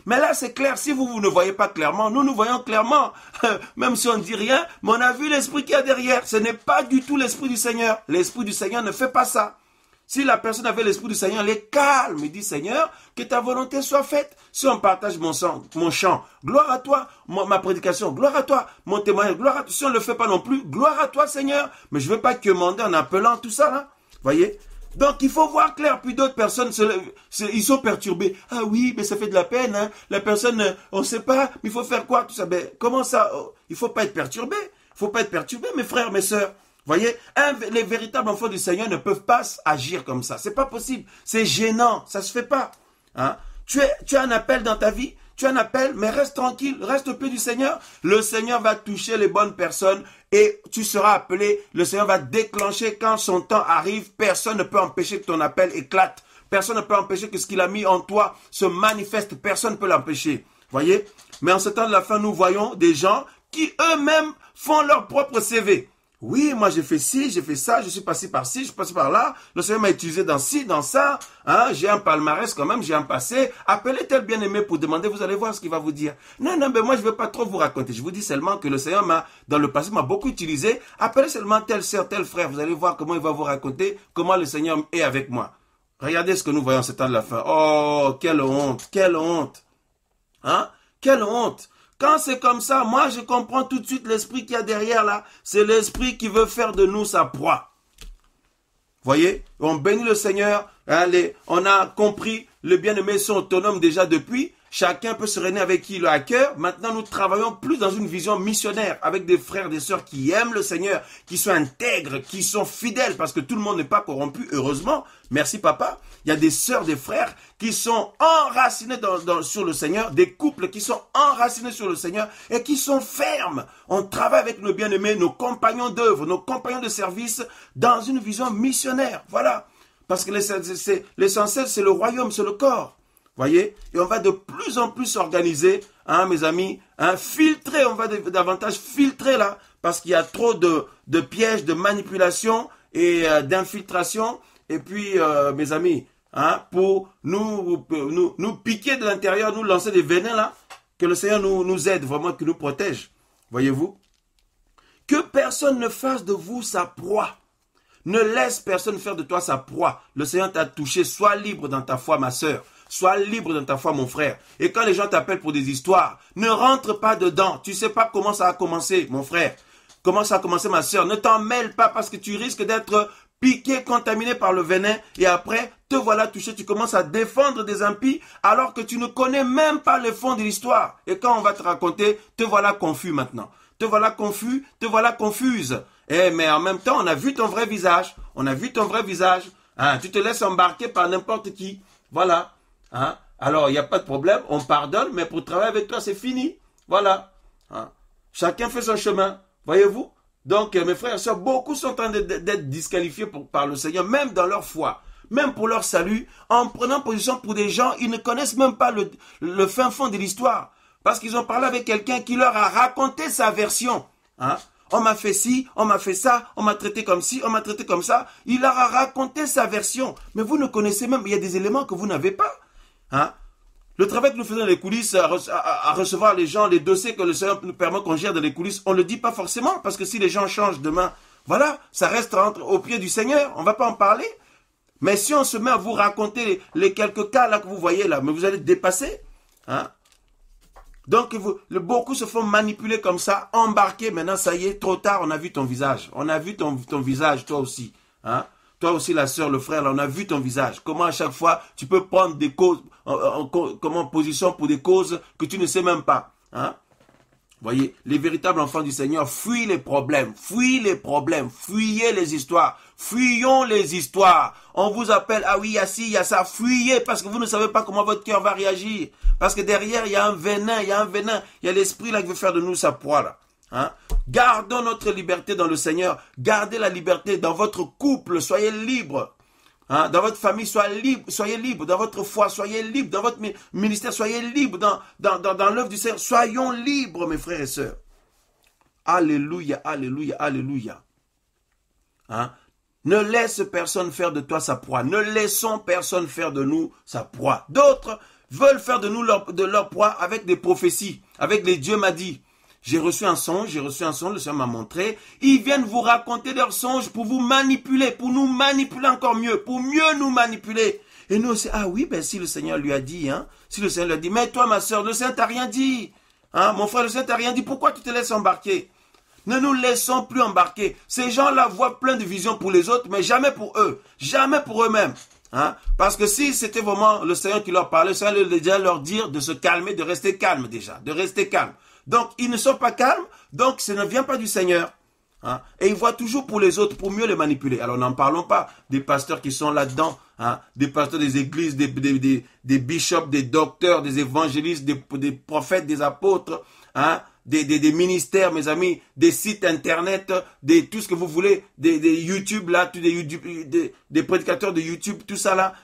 Mais là, c'est clair, si vous ne voyez pas clairement, nous voyons clairement. Même si on ne dit rien, mais on a vu l'esprit qu'il y a derrière. Ce n'est pas du tout l'esprit du Seigneur. L'esprit du Seigneur ne fait pas ça. Si la personne avait l'esprit du Seigneur, elle est calme. Il dit, Seigneur, que ta volonté soit faite. Si on partage mon chant, gloire à toi. Ma prédication, gloire à toi. Mon témoignage, gloire à toi. Si on ne le fait pas non plus, gloire à toi, Seigneur. Mais je ne veux pas quémander en appelant tout ça, là. Voyez? Donc, il faut voir clair. Puis d'autres personnes, ils sont perturbés. Ah oui, mais ça fait de la peine. Hein. La personne, on ne sait pas, mais il faut faire quoi? Tout ça. Ben, comment ça? Il ne faut pas être perturbé. Il ne faut pas être perturbé, mes frères, mes sœurs. Voyez, les véritables enfants du Seigneur ne peuvent pas agir comme ça. C'est pas possible. C'est gênant. Ça se fait pas. Hein? Tu as un appel dans ta vie. Tu as un appel, mais reste tranquille. Reste au pied du Seigneur. Le Seigneur va toucher les bonnes personnes et tu seras appelé. Le Seigneur va déclencher quand son temps arrive. Personne ne peut empêcher que ton appel éclate. Personne ne peut empêcher que ce qu'il a mis en toi se manifeste. Personne ne peut l'empêcher. Voyez? Mais en ce temps de la fin, nous voyons des gens qui eux-mêmes font leur propre CV. Oui, moi j'ai fait ci, j'ai fait ça, je suis passé par ci, je suis passé par là. Le Seigneur m'a utilisé dans ci, dans ça. Hein, j'ai un palmarès quand même, j'ai un passé. Appelez tel bien-aimé pour demander, vous allez voir ce qu'il va vous dire. Non, mais moi je ne veux pas trop vous raconter. Je vous dis seulement que le Seigneur dans le passé, m'a beaucoup utilisé. Appelez seulement telle sœur, tel frère. Vous allez voir comment il va vous raconter, comment le Seigneur est avec moi. Regardez ce que nous voyons en ce temps de la fin. Oh, quelle honte, quelle honte. Hein? Quelle honte. Quand c'est comme ça, moi je comprends tout de suite l'esprit qu'il y a derrière là. C'est l'esprit qui veut faire de nous sa proie. Voyez, on bénit le Seigneur. Allez, on a compris, les bien-aimés sont autonomes déjà depuis. Chacun peut se réunir avec qui il a à cœur. Maintenant, nous travaillons plus dans une vision missionnaire avec des frères, des sœurs qui aiment le Seigneur, qui sont intègres, qui sont fidèles, parce que tout le monde n'est pas corrompu, heureusement. Merci, papa. Il y a des sœurs, des frères qui sont enracinés sur le Seigneur, des couples qui sont enracinés sur le Seigneur et qui sont fermes. On travaille avec nos bien-aimés, nos compagnons d'œuvre, nos compagnons de service dans une vision missionnaire. Voilà. Parce que l'essentiel, c'est le royaume, c'est le corps. Voyez, et on va de plus en plus s'organiser, hein, mes amis, hein, filtrer, on va davantage filtrer là, parce qu'il y a trop de pièges, de manipulation et d'infiltration, et puis, mes amis, hein, pour nous piquer de l'intérieur, nous lancer des venins là, que le Seigneur nous aide, vraiment, qu'il nous protège, voyez-vous. Que personne ne fasse de vous sa proie. Ne laisse personne faire de toi sa proie. Le Seigneur t'a touché, sois libre dans ta foi, ma sœur. Sois libre dans ta foi, mon frère. Et quand les gens t'appellent pour des histoires, ne rentre pas dedans. Tu ne sais pas comment ça a commencé, mon frère. Comment ça a commencé, ma sœur. Ne t'en mêle pas parce que tu risques d'être piqué, contaminé par le venin. Et après, te voilà touché. Tu commences à défendre des impies alors que tu ne connais même pas le fond de l'histoire. Et quand on va te raconter, te voilà confus maintenant. Te voilà confus, te voilà confuse. Mais en même temps, on a vu ton vrai visage. On a vu ton vrai visage. Hein, tu te laisses embarquer par n'importe qui. Voilà. Hein? Alors, il n'y a pas de problème, on pardonne, mais pour travailler avec toi, c'est fini. Voilà. Hein? Chacun fait son chemin. Voyez-vous? Donc, mes frères et sœurs, beaucoup sont en train d'être disqualifiés par le Seigneur, même dans leur foi, même pour leur salut, en prenant position pour des gens, ils ne connaissent même pas le fin fond de l'histoire. Parce qu'ils ont parlé avec quelqu'un qui leur a raconté sa version. Hein? On m'a fait ci, on m'a fait ça, on m'a traité comme ci, on m'a traité comme ça. Il leur a raconté sa version. Mais vous ne connaissez même, il y a des éléments que vous n'avez pas. Hein? Le travail que nous faisons dans les coulisses, à recevoir les gens, les dossiers que le Seigneur nous permet qu'on gère dans les coulisses, on ne le dit pas forcément, parce que si les gens changent demain, voilà, ça reste au pied du Seigneur, on ne va pas en parler. Mais si on se met à vous raconter les quelques cas là que vous voyez là, mais vous allez dépasser. Hein? Donc, beaucoup se font manipuler comme ça, embarquer, maintenant ça y est, trop tard, on a vu ton visage. On a vu ton visage, toi aussi. Hein? Toi aussi, la sœur, le frère, là, on a vu ton visage. Comment à chaque fois, tu peux prendre des causes, comment position pour des causes que tu ne sais même pas. Hein? Voyez, les véritables enfants du Seigneur fuient les problèmes, fuyez les histoires, fuyons les histoires. On vous appelle, ah oui, il y a ci, il y a ça, fuyez parce que vous ne savez pas comment votre cœur va réagir. Parce que derrière, il y a un venin, il y a l'esprit là qui veut faire de nous sa proie là. Hein? Gardons notre liberté dans le Seigneur, gardez la liberté dans votre couple, soyez libres. Hein, dans votre famille, soyez libre. Dans votre foi, soyez libre. Dans votre ministère, soyez libre. Dans l'œuvre du Seigneur, soyons libres, mes frères et sœurs. Alléluia, alléluia, alléluia. Hein? Ne laisse personne faire de toi sa proie. Ne laissons personne faire de nous sa proie. D'autres veulent faire de nous leur proie avec des prophéties, avec les Dieu m'a dit. J'ai reçu un songe, le Seigneur m'a montré. Ils viennent vous raconter leurs songes pour vous manipuler, pour nous manipuler encore mieux, pour mieux nous manipuler. Et nous aussi, ah oui, ben si le Seigneur lui a dit, hein, si le Seigneur lui a dit, mais toi ma soeur, le Seigneur t'a rien dit. Hein, mon frère, le Seigneur t'a rien dit, pourquoi tu te laisses embarquer? Ne nous laissons plus embarquer. Ces gens-là voient plein de visions pour les autres, mais jamais pour eux, jamais pour eux-mêmes. Hein? Parce que si c'était vraiment le Seigneur qui leur parlait, le Seigneur allait déjà leur dire de se calmer, de rester calme déjà, de rester calme. Donc, ils ne sont pas calmes, donc ça ne vient pas du Seigneur. Hein? Et ils voient toujours pour les autres, pour mieux les manipuler. Alors, n'en parlons pas des pasteurs qui sont là-dedans, hein? Des pasteurs des églises, des bishops, des docteurs, des évangélistes, des prophètes, des apôtres, hein? Des ministères, mes amis, des sites internet, tout ce que vous voulez, des YouTube là, des prédicateurs de YouTube, tout ça là,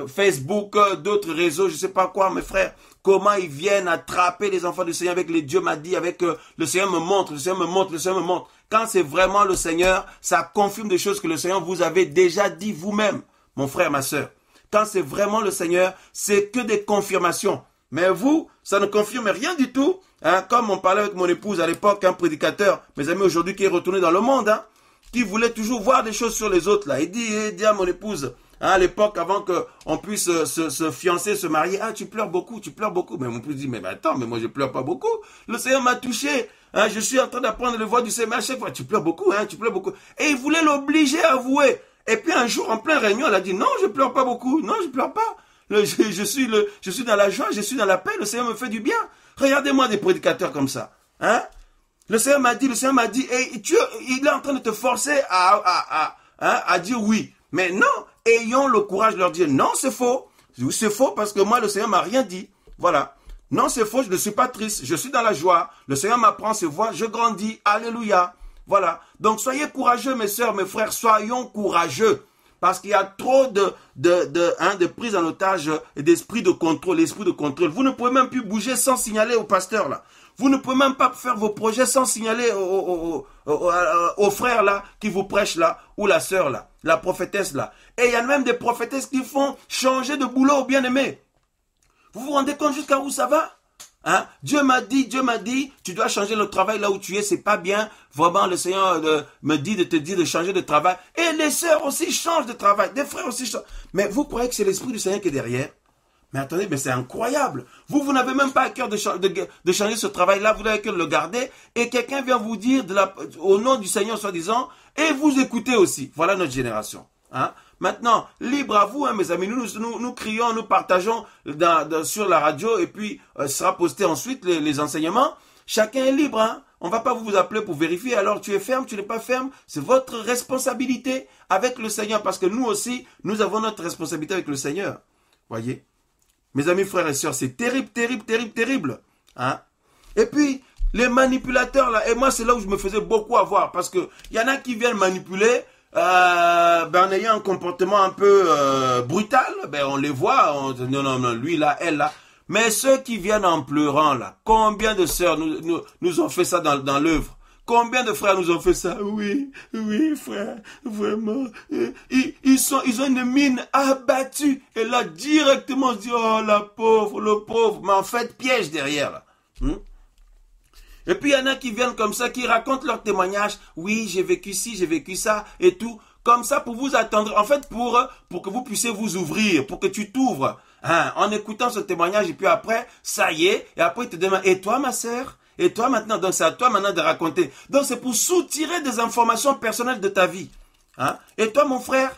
Facebook, d'autres réseaux, je sais pas quoi, mes frères. Comment ils viennent attraper les enfants du Seigneur avec les Dieu m'a dit, avec le Seigneur me montre, le Seigneur me montre, le Seigneur me montre. Quand c'est vraiment le Seigneur, ça confirme des choses que le Seigneur vous avait déjà dit vous-même, mon frère, ma soeur. Quand c'est vraiment le Seigneur, c'est que des confirmations. Mais vous, ça ne confirme rien du tout. Hein, comme on parlait avec mon épouse à l'époque, un prédicateur, mes amis aujourd'hui qui est retourné dans le monde, hein, qui voulait toujours voir des choses sur les autres là. Il dit à mon épouse, hein, à l'époque, avant qu'on puisse se fiancer, se marier, ah tu pleures beaucoup. Mais mon épouse dit, mais attends, mais moi je pleure pas beaucoup. Le Seigneur m'a touché. Hein, je suis en train d'apprendre le voix du Seigneur à chaque fois. Tu pleures beaucoup, hein, tu pleures beaucoup. Et il voulait l'obliger à avouer. Et puis un jour, en pleine réunion, elle a dit, non, je pleure pas beaucoup. Non, je pleure pas. Je suis dans la joie, je suis dans la paix. Le Seigneur me fait du bien. Regardez-moi des prédicateurs comme ça. Hein? Le Seigneur m'a dit, et il est en train de te forcer à dire oui. Mais non, ayons le courage de leur dire, non, c'est faux. C'est faux parce que moi, le Seigneur m'a rien dit. Voilà. Non, c'est faux, je ne suis pas triste. Je suis dans la joie. Le Seigneur m'apprend ses voies, je grandis. Alléluia. Voilà. Donc, soyez courageux, mes sœurs, mes frères. Soyons courageux. Parce qu'il y a trop de prise en otage et d'esprit de contrôle, l'esprit de contrôle. Vous ne pouvez même plus bouger sans signaler au pasteur là. Vous ne pouvez même pas faire vos projets sans signaler au frère là qui vous prêche là, ou la sœur là, la prophétesse là. Et il y a même des prophétesses qui font changer de boulot au bien-aimé. Vous vous rendez compte jusqu'à où ça va? Hein? Dieu m'a dit, tu dois changer le travail là où tu es, c'est pas bien. Vraiment, le Seigneur me dit de te dire de changer de travail. Et les sœurs aussi changent de travail, des frères aussi changent. Mais vous croyez que c'est l'Esprit du Seigneur qui est derrière? Mais attendez, mais c'est incroyable. Vous n'avez même pas à cœur de changer ce travail-là, vous n'avez à cœur de le garder. Et quelqu'un vient vous dire au nom du Seigneur, soi-disant, et vous écoutez aussi. Voilà notre génération. Hein? Maintenant, libre à vous, hein, mes amis, nous crions, nous partageons sur la radio et puis sera posté ensuite les enseignements. Chacun est libre. Hein? On ne va pas vous appeler pour vérifier. Alors tu es ferme, tu n'es pas ferme. C'est votre responsabilité avec le Seigneur parce que nous aussi, nous avons notre responsabilité avec le Seigneur. Voyez? Mes amis, frères et sœurs, c'est terrible, terrible, terrible, terrible. Hein? Et puis, les manipulateurs là, et moi c'est là où je me faisais beaucoup avoir parce que il y en a qui viennent manipuler. En ayant un comportement un peu brutal, on les voit, non, lui là, elle là. Mais ceux qui viennent en pleurant là, combien de sœurs nous ont fait ça dans l'œuvre? Combien de frères nous ont fait ça? Oui, frère, vraiment. Ils ont une mine abattue. Et là, directement, on se dit, oh, la pauvre, le pauvre. Mais en fait, piège derrière là. Et puis, il y en a qui viennent comme ça, qui racontent leur témoignage. Oui, j'ai vécu ci, j'ai vécu ça et tout. Comme ça, pour vous attendre. En fait, pour que vous puissiez vous ouvrir, pour que tu t'ouvres. Hein, en écoutant ce témoignage. Et puis après, ça y est. Et après, il te demande, et toi, ma sœur? Et toi maintenant? Donc, c'est à toi maintenant de raconter. Donc, c'est pour soutirer des informations personnelles de ta vie. Hein? Et toi, mon frère?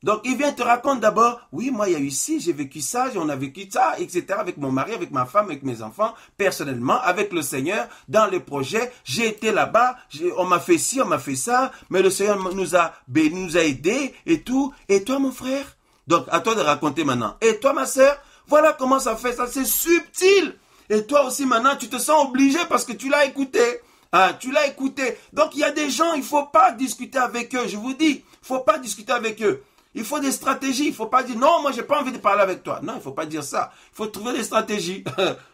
Donc, il vient te raconter d'abord, oui, moi, il y a eu ci, j'ai vécu ça, on a vécu ça, etc. avec mon mari, avec ma femme, avec mes enfants, personnellement, avec le Seigneur, dans les projets. J'ai été là-bas, on m'a fait ci, on m'a fait ça, mais le Seigneur nous a bénis, nous a aidés et tout. Et toi, mon frère? Donc, à toi de raconter maintenant. Et toi, ma sœur? Voilà comment ça fait ça, c'est subtil. Et toi aussi, maintenant, tu te sens obligé parce que tu l'as écouté. Ah, tu l'as écouté. Donc, il y a des gens, il ne faut pas discuter avec eux. Je vous dis, il ne faut pas discuter avec eux. Il faut des stratégies. Il ne faut pas dire, non, moi, j'ai pas envie de parler avec toi. Non, il ne faut pas dire ça. Il faut trouver des stratégies.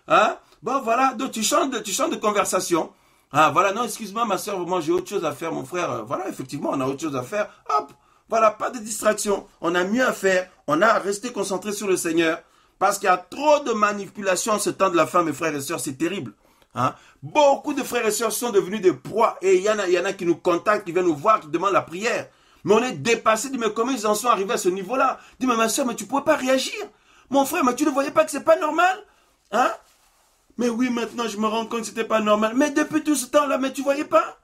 Hein? Bon, voilà. Donc, tu changes de conversation. Ah, voilà. Non, excuse-moi, ma soeur, moi, j'ai autre chose à faire, mon frère. Voilà, effectivement, on a autre chose à faire. Hop. Voilà, pas de distraction. On a mieux à faire. On a à rester concentré sur le Seigneur. Parce qu'il y a trop de manipulation en ce temps de la fin, mes frères et sœurs. C'est terrible. Hein? Beaucoup de frères et sœurs sont devenus des proies. Et il y en a qui nous contactent, qui viennent nous voir, qui demandent la prière. Mais on est dépassé. Dis, mais comment ils en sont arrivés à ce niveau-là? Dis, mais ma soeur, mais tu ne pouvais pas réagir. Mon frère, mais tu ne voyais pas que c'est pas normal? Hein? Mais oui, maintenant, je me rends compte que c'était pas normal. Mais depuis tout ce temps-là, mais tu ne voyais pas?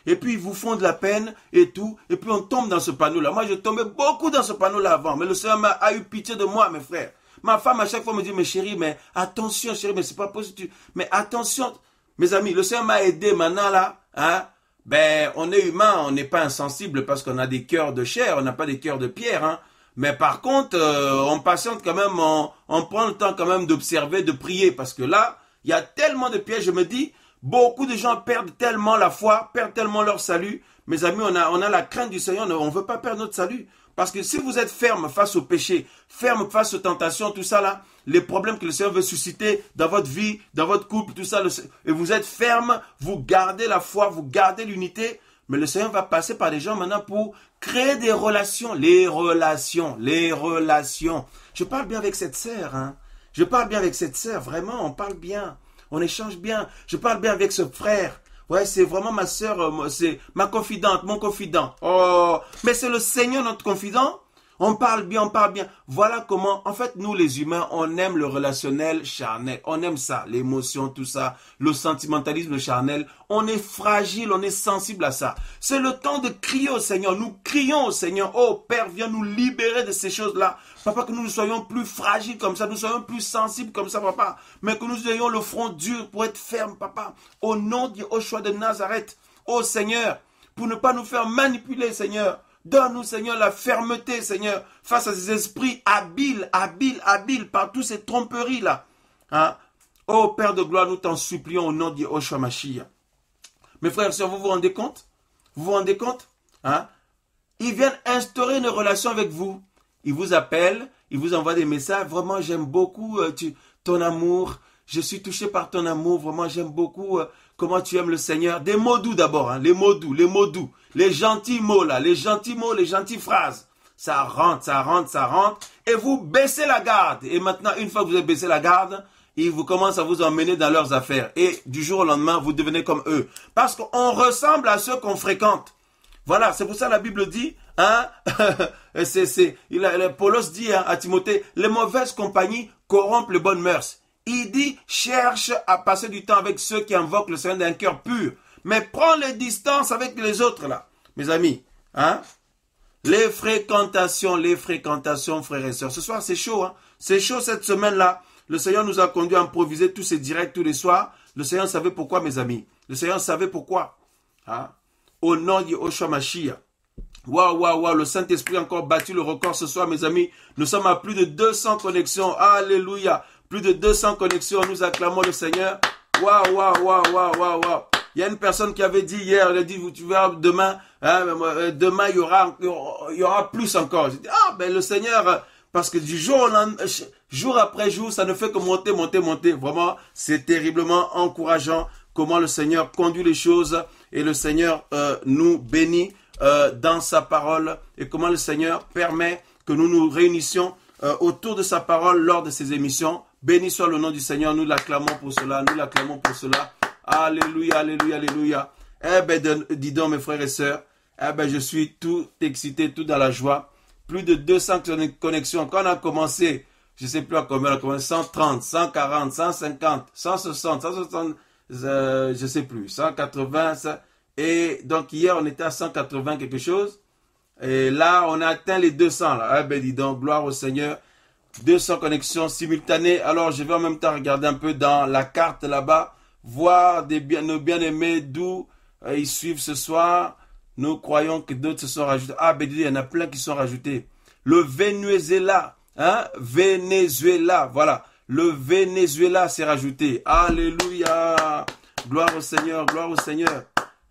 Et puis, ils vous font de la peine et tout. Et puis, on tombe dans ce panneau-là. Moi, je tombais beaucoup dans ce panneau-là avant. Mais le Seigneur a eu pitié de moi, mes frères. Ma femme, à chaque fois, me dit, mais chérie, mais attention, chérie, mais c'est pas possible. Mais attention, mes amis, le Seigneur m'a aidé maintenant, là. Hein? Ben, on est humain, on n'est pas insensible parce qu'on a des cœurs de chair, on n'a pas des cœurs de pierre, hein. Mais par contre, on patiente quand même, on prend le temps quand même d'observer, de prier, parce que là, il y a tellement de pièges, je me dis, beaucoup de gens perdent tellement la foi, perdent tellement leur salut. Mes amis, on a la crainte du Seigneur, on ne veut pas perdre notre salut. Parce que si vous êtes ferme face au péché, ferme face aux tentations, tout ça là, les problèmes que le Seigneur veut susciter dans votre vie, dans votre couple, tout ça, et vous êtes ferme, vous gardez la foi, vous gardez l'unité, mais le Seigneur va passer par des gens maintenant pour créer des relations. Les relations. Je parle bien avec cette sœur, hein. Je parle bien avec cette sœur, vraiment, on parle bien. On échange bien. Je parle bien avec ce frère. Ouais, c'est vraiment ma sœur, c'est ma confidente, mon confident. Oh, mais c'est le Seigneur notre confident. On parle bien, on parle bien. Voilà comment, en fait, nous les humains, on aime le relationnel charnel. On aime ça, l'émotion, tout ça, le sentimentalisme charnel. On est fragile, on est sensible à ça. C'est le temps de crier au Seigneur. Nous crions au Seigneur. Oh, Père, viens nous libérer de ces choses-là. Papa, que nous soyons plus fragiles comme ça, nous soyons plus sensibles comme ça, papa. Mais que nous ayons le front dur pour être ferme, papa. Au nom de Joshua de Nazareth, oh Seigneur, pour ne pas nous faire manipuler, Seigneur. Donne-nous, Seigneur, la fermeté, Seigneur, face à ces esprits habiles par toutes ces tromperies-là. Hein? Oh Père de gloire, nous t'en supplions au nom de Joshua Mashiach. Mes frères et sœurs, vous vous rendez compte? Vous vous rendez compte? Hein? Ils viennent instaurer une relation avec vous. Ils vous appellent, ils vous envoient des messages. Vraiment, j'aime beaucoup ton amour. Je suis touché par ton amour. Vraiment, j'aime beaucoup comment tu aimes le Seigneur. Des mots doux d'abord, hein? Les mots doux. Les gentils mots là, les gentils mots, les gentilles phrases. Ça rentre. Et vous baissez la garde. Et maintenant, une fois que vous avez baissé la garde, ils vous commencent à vous emmener dans leurs affaires. Et du jour au lendemain, vous devenez comme eux. Parce qu'on ressemble à ceux qu'on fréquente. Voilà, c'est pour ça que la Bible dit, hein, Paulos dit à Timothée, les mauvaises compagnies corrompent les bonnes mœurs. Il dit, cherche à passer du temps avec ceux qui invoquent le Seigneur d'un cœur pur. Mais prends les distances avec les autres là. Mes amis, hein? Les fréquentations, frères et sœurs. Ce soir, c'est chaud, hein? C'est chaud cette semaine-là. Le Seigneur nous a conduit à improviser tous ces directs tous les soirs. Le Seigneur savait pourquoi, mes amis. Le Seigneur savait pourquoi. Hein? Au nom de Joshua Mashiach. Waouh, le Saint-Esprit a encore battu le record ce soir, mes amis. Nous sommes à plus de 200 connexions. Alléluia. Plus de 200 connexions. Nous acclamons le Seigneur. Waouh. Il y a une personne qui avait dit hier, elle a dit, tu verras demain, hein, demain il y aura plus encore. J'ai dit, ben le Seigneur, parce que du jour après jour, ça ne fait que monter. Vraiment, c'est terriblement encourageant comment le Seigneur conduit les choses et le Seigneur nous bénit dans sa parole et comment le Seigneur permet que nous nous réunissions autour de sa parole lors de ces émissions. Béni soit le nom du Seigneur, nous l'acclamons pour cela, Alléluia. Eh ben, dis donc, mes frères et sœurs, eh ben, je suis tout excité, tout dans la joie. Plus de 200 connexions. Quand on a commencé, je ne sais plus à combien on a commencé, 130, 140, 150, 160, je ne sais plus, 180. Et donc, hier, on était à 180 quelque chose. Et là, on a atteint les 200. Là. Ah ben dis donc, gloire au Seigneur. 200 connexions simultanées. Alors, je vais en même temps regarder un peu dans la carte là-bas, voir nos bien-aimés d'où ils suivent ce soir. Nous croyons que d'autres se sont rajoutés. Ah ben dis, il y en a plein qui sont rajoutés. Le Venezuela, hein, Venezuela, voilà. Le Venezuela s'est rajouté. Alléluia. Gloire au Seigneur, gloire au Seigneur.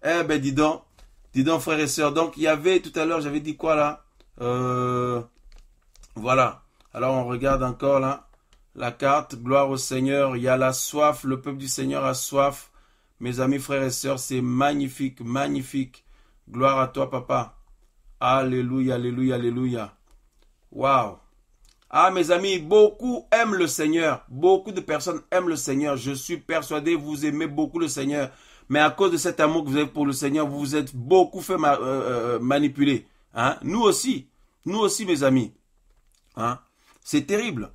Eh ben dis donc, frères et sœurs. Donc il y avait tout à l'heure, j'avais dit quoi là? Voilà. Alors on regarde encore là la carte. Gloire au Seigneur. Il y a la soif. Le peuple du Seigneur a soif. Mes amis, frères et sœurs, c'est magnifique, magnifique. Gloire à toi, papa. Alléluia, alléluia, alléluia. Waouh. Ah, mes amis, beaucoup aiment le Seigneur. Beaucoup de personnes aiment le Seigneur. Je suis persuadé, vous aimez beaucoup le Seigneur. Mais à cause de cet amour que vous avez pour le Seigneur, vous vous êtes beaucoup fait manipuler. Hein? Nous aussi, mes amis. Hein? C'est terrible.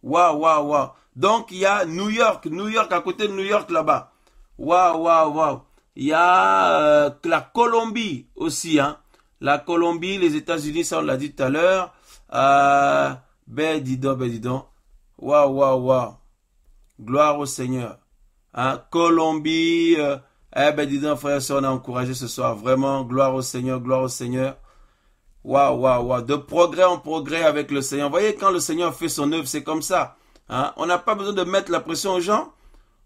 Waouh, waouh, waouh. Donc, il y a New York, à côté de New York, là-bas. Waouh, waouh, waouh. Il y a la Colombie aussi. Hein? La Colombie, les États-Unis, ça on l'a dit tout à l'heure. Ben dis donc. Waouh, waouh, waouh. Gloire au Seigneur. Hein? Colombie. Ben dis donc, frère et soeur, on a encouragé ce soir. Vraiment, gloire au Seigneur, gloire au Seigneur. Waouh, waouh, waouh. De progrès en progrès avec le Seigneur. Vous voyez, quand le Seigneur fait son œuvre, c'est comme ça. Hein? On n'a pas besoin de mettre la pression aux gens.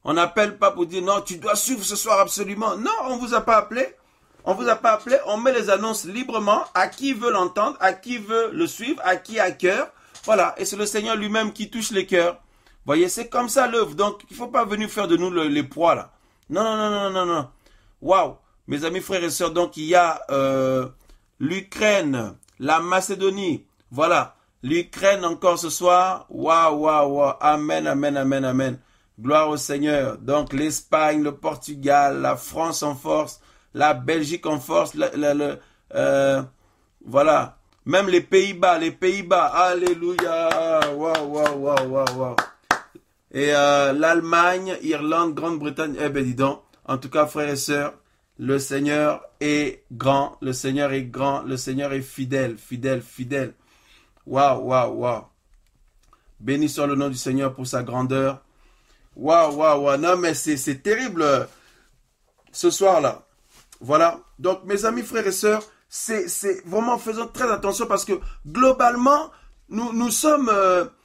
On n'appelle pas pour dire non, tu dois suivre ce soir absolument. Non, on ne vous a pas appelé. On vous a pas appelé. On met les annonces librement à qui veut l'entendre, à qui veut le suivre, à qui a cœur. Voilà. Et c'est le Seigneur lui-même qui touche les cœurs. Vous voyez, c'est comme ça l'œuvre. Donc, il ne faut pas venir faire de nous les proies là. Non, non, non, non, non, non. Waouh. Mes amis, frères et sœurs, donc il y a l'Ukraine, la Macédonie. Voilà. L'Ukraine encore ce soir. Waouh, waouh, waouh. Amen, amen, amen, amen. Gloire au Seigneur. Donc l'Espagne, le Portugal, la France en force, la Belgique en force, voilà. Même les Pays-Bas, Alléluia. Waouh, waouh, waouh, waouh, waouh. Et l'Allemagne, Irlande, Grande-Bretagne. Eh ben dis donc. En tout cas, frères et sœurs, le Seigneur est grand, le Seigneur est grand, le Seigneur est fidèle, fidèle, fidèle. Waouh, waouh, waouh. Béni soit le nom du Seigneur pour sa grandeur. Waouh, waouh, waouh. Non, mais c'est terrible ce soir-là. Voilà. Donc, mes amis, frères et sœurs, c'est vraiment, faisons très attention parce que globalement, nous sommes,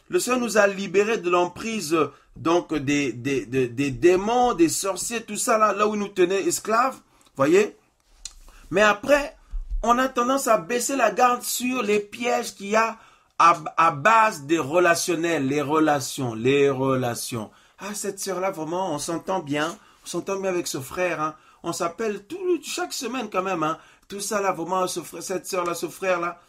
le Seigneur nous a libérés de l'emprise donc des démons, des sorciers, tout ça là où ils nous tenaient esclaves. Voyez? Mais après, on a tendance à baisser la garde sur les pièges qu'il y a à base des relationnels, les relations. Ah, cette sœur-là, vraiment, on s'entend bien avec ce frère, hein. On s'appelle chaque semaine quand même, hein. Tout ça là, vraiment, cette sœur-là, ce frère-là,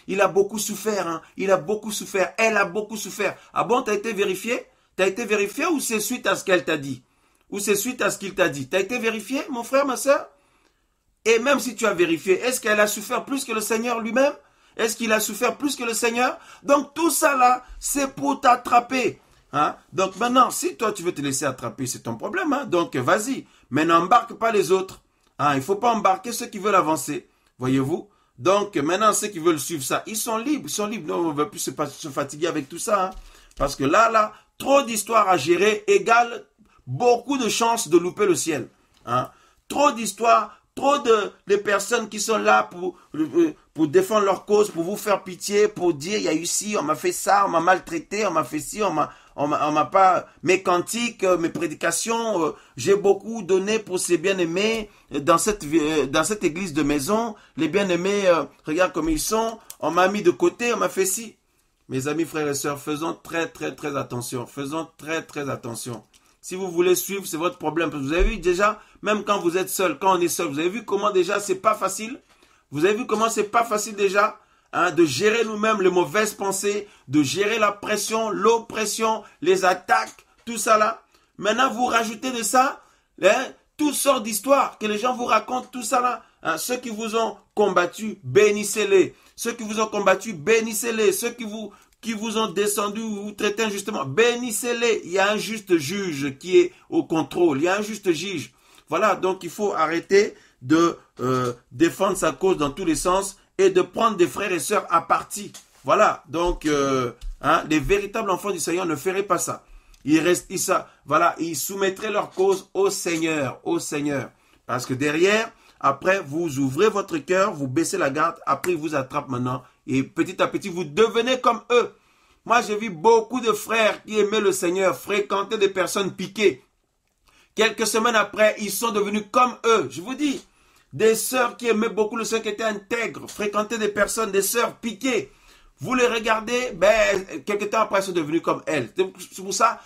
il a beaucoup souffert, hein. Il a beaucoup souffert, elle a beaucoup souffert. Ah bon, t'as été vérifié? T'as été vérifié ou c'est suite à ce qu'elle t'a dit? Ou c'est suite à ce qu'il t'a dit? T'as été vérifié, mon frère, ma sœur? Et même si tu as vérifié, est-ce qu'elle a souffert plus que le Seigneur lui-même? Est-ce qu'il a souffert plus que le Seigneur? Donc tout ça là, c'est pour t'attraper. Hein? Donc maintenant, si toi tu veux te laisser attraper, c'est ton problème. Hein? Donc vas-y, mais n'embarque pas les autres. Hein? Il ne faut pas embarquer ceux qui veulent avancer. Voyez-vous? Donc maintenant, ceux qui veulent suivre ça, ils sont libres. Non, on ne veut plus se fatiguer avec tout ça. Hein? Parce que là, trop d'histoires à gérer égale beaucoup de chances de louper le ciel. Hein? Trop d'histoires, trop de personnes qui sont là pour défendre leur cause, pour vous faire pitié, pour dire, il y a eu ci, on m'a fait ça, on m'a maltraité, on m'a fait ci, on m'a pas, mes cantiques, mes prédications, j'ai beaucoup donné pour ces bien-aimés dans cette église de maison. Les bien-aimés, regarde comme ils sont, on m'a mis de côté, on m'a fait ci. Mes amis, frères et sœurs, faisons très, très, très attention. Faisons très, très attention. Si vous voulez suivre, c'est votre problème. Parce que vous avez vu déjà, même quand vous êtes seul, quand on est seul, vous avez vu comment déjà c'est pas facile? Vous avez vu comment c'est pas facile déjà? Hein, de gérer nous-mêmes les mauvaises pensées, de gérer la pression, l'oppression, les attaques, tout ça là. Maintenant, vous rajoutez de ça, hein, toutes sortes d'histoires que les gens vous racontent, tout ça là. Hein, ceux qui vous ont combattu, bénissez-les. Ceux qui vous ont combattu, bénissez-les. Ceux qui vous ont descendu ou traités injustement, bénissez-les. Il y a un juste juge qui est au contrôle. Il y a un juste juge. Voilà, donc il faut arrêter de défendre sa cause dans tous les sens et de prendre des frères et sœurs à partie. Voilà, donc les véritables enfants du Seigneur ne feraient pas ça. Ils soumettraient leur cause au Seigneur, Parce que derrière, après, vous ouvrez votre cœur, vous baissez la garde, après ils vous attrapent maintenant. Et petit à petit, vous devenez comme eux. Moi, j'ai vu beaucoup de frères qui aimaient le Seigneur, fréquenter des personnes piquées. Quelques semaines après, ils sont devenus comme eux. Je vous dis, des sœurs qui aimaient beaucoup le Seigneur, qui étaient intègres, fréquentaient des personnes, des sœurs piquées. Vous les regardez, quelques temps après, elles sont devenues comme elles. C'est pour ça,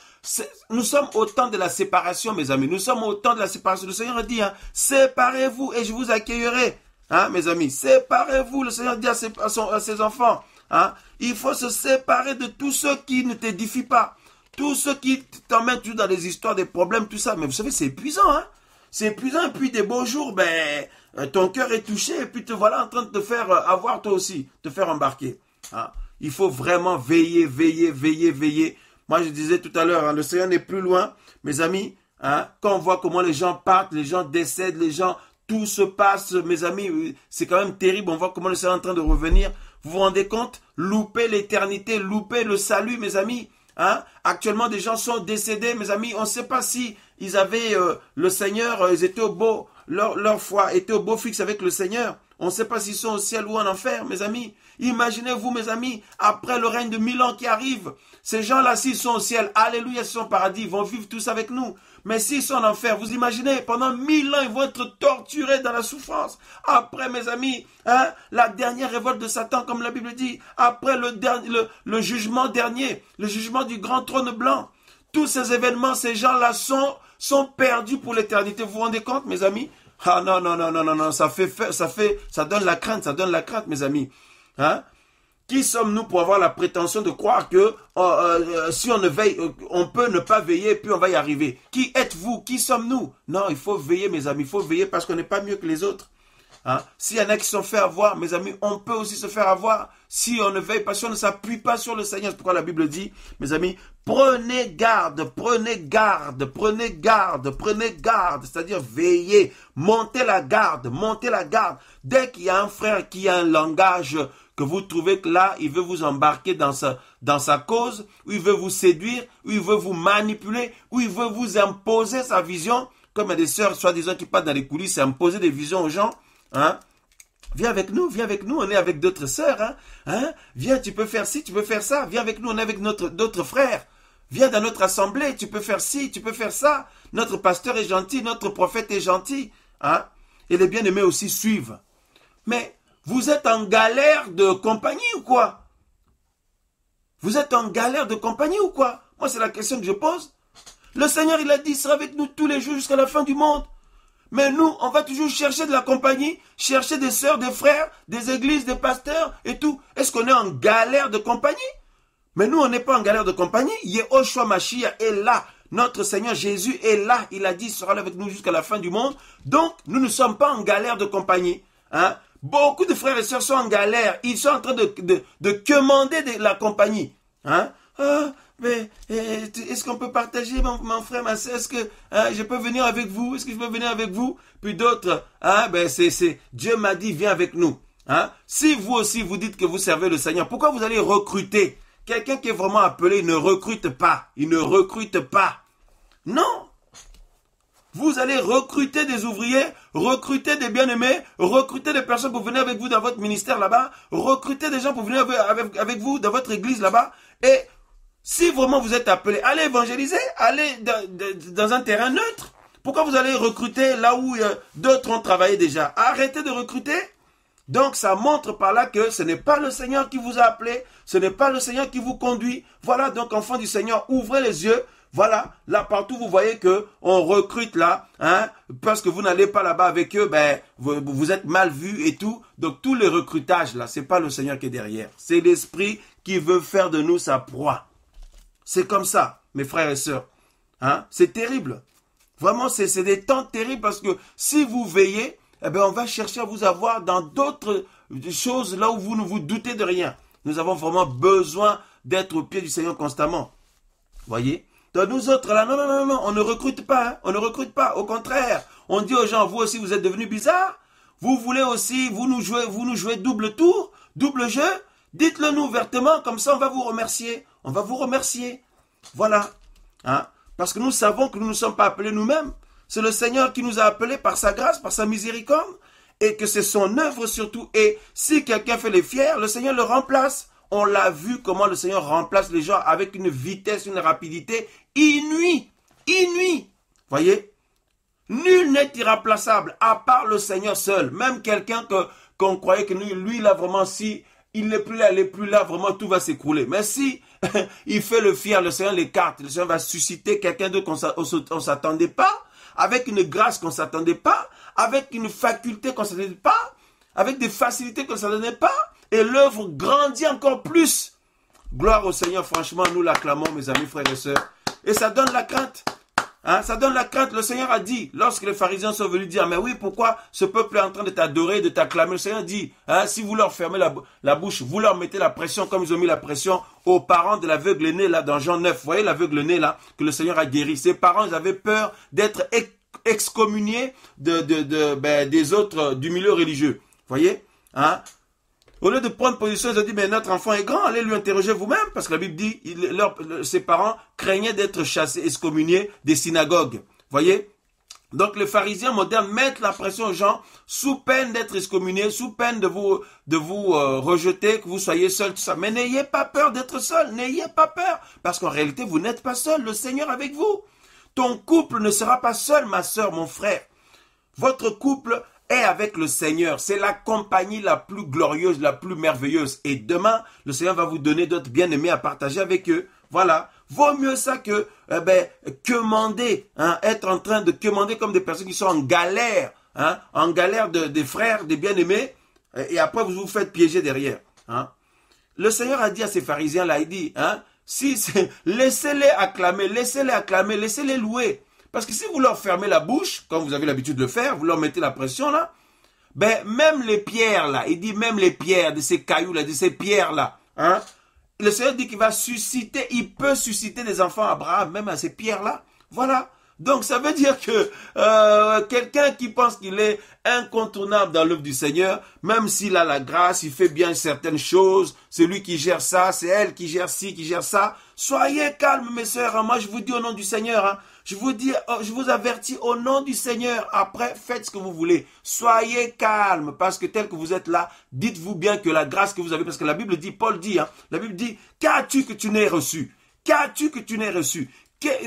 nous sommes au temps de la séparation, mes amis. Nous sommes au temps de la séparation. Le Seigneur a dit, séparez-vous et je vous accueillerai. Mes amis, séparez-vous. Le Seigneur dit à ses enfants, il faut se séparer de tous ceux qui ne t'édifient pas. Tous ceux qui t'emmènent toujours dans des histoires, des problèmes, tout ça. Mais vous savez, c'est épuisant, C'est épuisant, et puis des beaux jours, ton cœur est touché, et puis te voilà en train de te faire avoir toi aussi, te faire embarquer. Il faut vraiment veiller. Moi, je disais tout à l'heure, le Seigneur n'est plus loin. Mes amis, quand on voit comment les gens partent, les gens décèdent, tout se passe, mes amis, c'est quand même terrible. On voit comment le Seigneur est en train de revenir. Vous vous rendez compte? Louper l'éternité, louper le salut, mes amis. Actuellement, des gens sont décédés, mes amis. On ne sait pas si ils avaient le Seigneur, ils étaient leur foi était au beau fixe avec le Seigneur. On ne sait pas s'ils sont au ciel ou en enfer, mes amis. Imaginez-vous, mes amis, après le règne de 1000 ans qui arrive, ces gens-là, s'ils sont au ciel, alléluia, ils sont au paradis, ils vont vivre tous avec nous. Mais s'ils sont en enfer, vous imaginez, pendant 1000 ans, ils vont être torturés dans la souffrance. Après, mes amis, la dernière révolte de Satan, comme la Bible dit, après le jugement dernier, le jugement du grand trône blanc, tous ces événements, ces gens-là sont perdus pour l'éternité. Vous vous rendez compte, mes amis? Non, ça donne la crainte, mes amis. Qui sommes-nous pour avoir la prétention de croire que si on ne veille, on peut ne pas veiller et puis on va y arriver? Qui êtes-vous? Qui sommes-nous? Non, il faut veiller, mes amis, il faut veiller parce qu'on n'est pas mieux que les autres. S'il y en a qui se sont fait avoir, mes amis, on peut aussi se faire avoir si on ne veille pas, si on ne s'appuie pas sur le Seigneur. C'est pourquoi la Bible dit, mes amis, prenez garde, c'est-à-dire veillez, montez la garde. Dès qu'il y a un frère qui a un langage que vous trouvez que là, il veut vous embarquer dans sa cause, ou il veut vous séduire, ou il veut vous manipuler, ou il veut vous imposer sa vision, comme il y a des sœurs, soi-disant, qui partent dans les coulisses et imposer des visions aux gens, Viens avec nous, on est avec d'autres sœurs, Viens, tu peux faire ci, tu peux faire ça, viens avec nous, on est avec d'autres frères. Viens dans notre assemblée, tu peux faire ci, tu peux faire ça. Notre pasteur est gentil, notre prophète est gentil, Et les bien-aimés aussi suivent. Mais vous êtes en galère de compagnie ou quoi? Moi, c'est la question que je pose. Le Seigneur, il a dit, il sera avec nous tous les jours jusqu'à la fin du monde. Mais nous, on va toujours chercher de la compagnie, chercher des sœurs, des frères, des églises, des pasteurs et tout. Est-ce qu'on est en galère de compagnie? Mais nous, on n'est pas en galère de compagnie. Yehoshua Mashiach est là. Notre Seigneur Jésus est là. Il a dit, il sera là avec nous jusqu'à la fin du monde. Donc, nous ne sommes pas en galère de compagnie. Beaucoup de frères et sœurs sont en galère. Ils sont en train de commander de la compagnie. Mais est-ce qu'on peut partager mon frère, ma soeur? Est-ce que je peux venir avec vous? Est-ce que je peux venir avec vous? Puis d'autres, Dieu m'a dit, viens avec nous. Si vous aussi vous dites que vous servez le Seigneur, pourquoi vous allez recruter? Quelqu'un qui est vraiment appelé, il ne recrute pas. Non. Vous allez recruter des ouvriers, recruter des bien-aimés, recruter des personnes pour venir avec vous dans votre ministère là-bas, recruter des gens pour venir avec vous dans votre église là-bas. Et si vraiment vous êtes appelé, allez évangéliser, allez dans un terrain neutre. Pourquoi vous allez recruter là où d'autres ont travaillé déjà? Arrêtez de recruter. Donc ça montre par là que ce n'est pas le Seigneur qui vous a appelé, ce n'est pas le Seigneur qui vous conduit. Voilà, donc enfants du Seigneur, ouvrez les yeux. Voilà, là partout vous voyez que on recrute là, parce que vous n'allez pas là-bas avec eux, vous êtes mal vus et tout. Donc tous les recrutages là, c'est pas le Seigneur qui est derrière, c'est l'esprit qui veut faire de nous sa proie. C'est comme ça, mes frères et sœurs. C'est terrible. Vraiment, c'est des temps terribles parce que si vous veillez, on va chercher à vous avoir dans d'autres choses là où vous ne vous doutez de rien. Nous avons vraiment besoin d'être au pied du Seigneur constamment. Voyez? Donc nous autres là, non, on ne recrute pas, on ne recrute pas. Au contraire, on dit aux gens, vous aussi vous êtes devenus bizarres. Vous voulez aussi, vous nous jouez double tour, double jeu? Dites-le nous ouvertement, comme ça on va vous remercier. On va vous remercier. Voilà. Hein? Parce que nous savons que nous ne sommes pas appelés nous-mêmes. C'est le Seigneur qui nous a appelés par sa grâce, par sa miséricorde, et que c'est son œuvre surtout. Et si quelqu'un fait les fiers, le Seigneur le remplace. On l'a vu comment le Seigneur remplace les gens avec une vitesse, une rapidité inouïe. Inouïe. Voyez? Nul n'est irremplaçable, à part le Seigneur seul. Même quelqu'un qu'on croyait que lui, là, vraiment, si il n'est plus là, vraiment, tout va s'écrouler. Mais si il fait le fier, le Seigneur l'écarte, le Seigneur va susciter quelqu'un d'autre qu'on ne s'attendait pas, avec une grâce qu'on ne s'attendait pas, avec une faculté qu'on ne s'attendait pas, avec des facilités qu'on ne s'attendait pas, et l'œuvre grandit encore plus. Gloire au Seigneur, franchement, nous l'acclamons, mes amis, frères et sœurs. Et ça donne la crainte. Hein, ça donne la crainte. Le Seigneur a dit, lorsque les pharisiens sont venus dire, mais oui, pourquoi ce peuple est en train de t'adorer, de t'acclamer? Le Seigneur dit, hein, si vous leur fermez la bouche, vous leur mettez la pression comme ils ont mis la pression aux parents de l'aveugle né là dans Jean 9. Vous voyez l'aveugle né là que le Seigneur a guéri. Ses parents, ils avaient peur d'être excommuniés des autres du milieu religieux. Vous voyez, hein? Au lieu de prendre position, ils ont dit, mais notre enfant est grand, allez lui interroger vous-même, parce que la Bible dit, ses parents craignaient d'être chassés, excommuniés des synagogues. Voyez? Donc les pharisiens modernes mettent la pression aux gens sous peine d'être excommuniés, sous peine de vous rejeter, que vous soyez seuls, tout ça. Mais n'ayez pas peur d'être seul, n'ayez pas peur, parce qu'en réalité, vous n'êtes pas seul, le Seigneur avec vous. Ton couple ne sera pas seul, ma sœur, mon frère. Votre couple est avec le Seigneur. C'est la compagnie la plus glorieuse, la plus merveilleuse. Et demain, le Seigneur va vous donner d'autres bien-aimés à partager avec eux. Voilà. Vaut mieux ça que quemander, hein, être en train de quemander comme des personnes qui sont en galère, hein, en galère des frères, des bien-aimés, et après vous vous faites piéger derrière. Hein. Le Seigneur a dit à ces pharisiens-là, il dit, hein, laissez-les acclamer, laissez-les louer. Parce que si vous leur fermez la bouche, comme vous avez l'habitude de le faire, vous leur mettez la pression là, ben même les pierres là, il dit même les pierres, de ces cailloux là, de ces pierres là, hein, le Seigneur dit qu'il va susciter, il peut susciter des enfants à Abraham, même à ces pierres là, voilà. Donc ça veut dire que quelqu'un qui pense qu'il est incontournable dans l'œuvre du Seigneur, même s'il a la grâce, il fait bien certaines choses, c'est lui qui gère ça, c'est elle qui gère ci, qui gère ça, soyez calmes mes sœurs, hein. Moi je vous dis au nom du Seigneur, hein. Je vous avertis au nom du Seigneur, après faites ce que vous voulez, soyez calmes, parce que tel que vous êtes là, dites-vous bien que la grâce que vous avez, parce que la Bible dit, Paul dit, hein, la Bible dit, qu'as-tu que tu n'aies reçu? Qu'as-tu que tu n'aies reçu?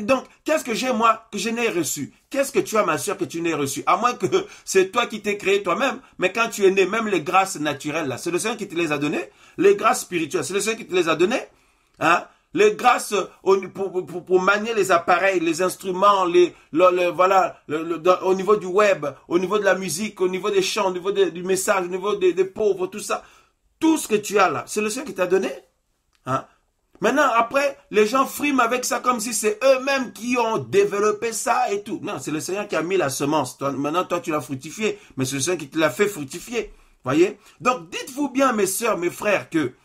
Donc, qu'est-ce que j'ai moi que je n'ai reçu? Qu'est-ce que tu as ma soeur que tu n'aies reçu? À moins que c'est toi qui t'es créé toi-même, mais quand tu es né, même les grâces naturelles là, c'est le Seigneur qui te les a données. Les grâces spirituelles, c'est le Seigneur qui te les a données. Hein? Les grâces pour manier les appareils, les instruments, voilà, au niveau du web, au niveau de la musique, au niveau des chants, au niveau du message, au niveau des pauvres, tout ça. Tout ce que tu as là, c'est le Seigneur qui t'a donné. Hein? Maintenant, après, les gens friment avec ça comme si c'est eux-mêmes qui ont développé ça et tout. Non, c'est le Seigneur qui a mis la semence. Maintenant, toi, tu l'as fructifié, mais c'est le Seigneur qui te l'a fait fructifier. Voyez? Donc, dites-vous bien, mes sœurs, mes frères, que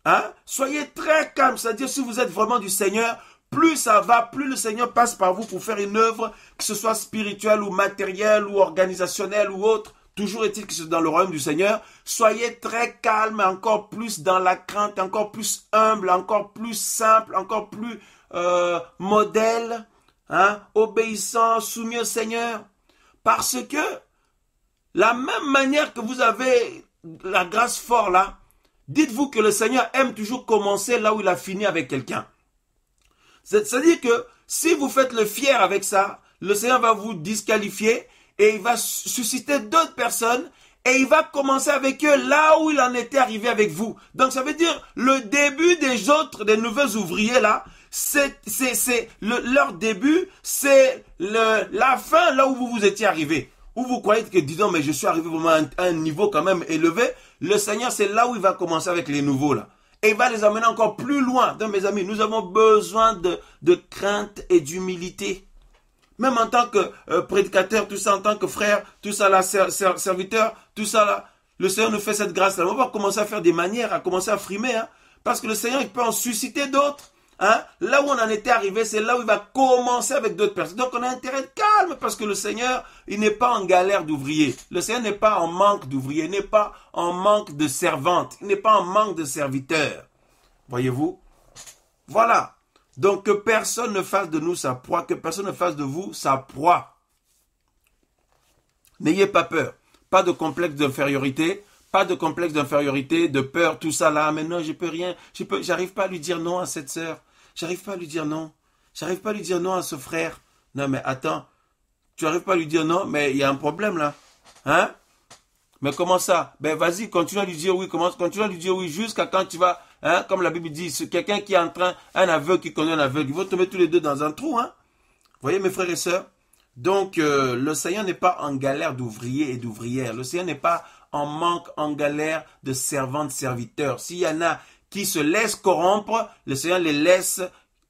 hein, soyez très calmes. C'est-à-dire, si vous êtes vraiment du Seigneur, plus ça va, plus le Seigneur passe par vous pour faire une œuvre, que ce soit spirituelle ou matérielle ou organisationnelle ou autre. Toujours est-il que c'est dans le royaume du Seigneur, soyez très calme, encore plus dans la crainte, encore plus humble, encore plus simple, encore plus modèle, hein, obéissant, soumis au Seigneur. Parce que la même manière que vous avez la grâce forte là, dites-vous que le Seigneur aime toujours commencer là où il a fini avec quelqu'un. C'est-à-dire que si vous faites le fier avec ça, le Seigneur va vous disqualifier et il va susciter d'autres personnes et il va commencer avec eux là où il en était arrivé avec vous. Donc ça veut dire le début des nouveaux ouvriers là, leur début, c'est la fin là où vous étiez arrivé. Où vous croyez que, disons, mais je suis arrivé vraiment à un niveau quand même élevé. Le Seigneur, c'est là où il va commencer avec les nouveaux là. Et il va les amener encore plus loin. Donc mes amis, nous avons besoin de crainte et d'humilité. Même en tant que prédicateur, tout ça, en tant que frère, tout ça là, serviteur, tout ça là, le Seigneur nous fait cette grâce là. On va commencer à faire des manières, à commencer à frimer, hein, parce que le Seigneur, il peut en susciter d'autres. hein, là où on en était arrivé, c'est là où il va commencer avec d'autres personnes. Donc on a intérêt de calme parce que le Seigneur, il n'est pas en galère d'ouvriers. Le Seigneur n'est pas en manque d'ouvriers, il n'est pas en manque de servantes, il n'est pas en manque de serviteurs. Voyez-vous? Voilà. Donc que personne ne fasse de nous sa proie, que personne ne fasse de vous sa proie. N'ayez pas peur. Pas de complexe d'infériorité. Pas de complexe d'infériorité, de peur, tout ça là. Mais non, je peux rien. J'arrive pas à lui dire non à cette sœur. J'arrive pas à lui dire non. J'arrive pas à lui dire non à ce frère. Non, mais attends. Tu n'arrives pas à lui dire non, mais il y a un problème là. Hein? Mais comment ça? Ben vas-y, continue à lui dire oui. Continue à lui dire oui jusqu'à quand tu vas, hein, comme la Bible dit, c'est quelqu'un qui est en train, un aveugle qui connaît un aveugle, ils vont tomber tous les deux dans un trou, hein. Voyez mes frères et sœurs? Donc le Seigneur n'est pas en galère d'ouvriers et d'ouvrières. Le Seigneur n'est pas en manque, en galère de servants, de serviteurs. S'il y en a qui se laissent corrompre, le Seigneur les laisse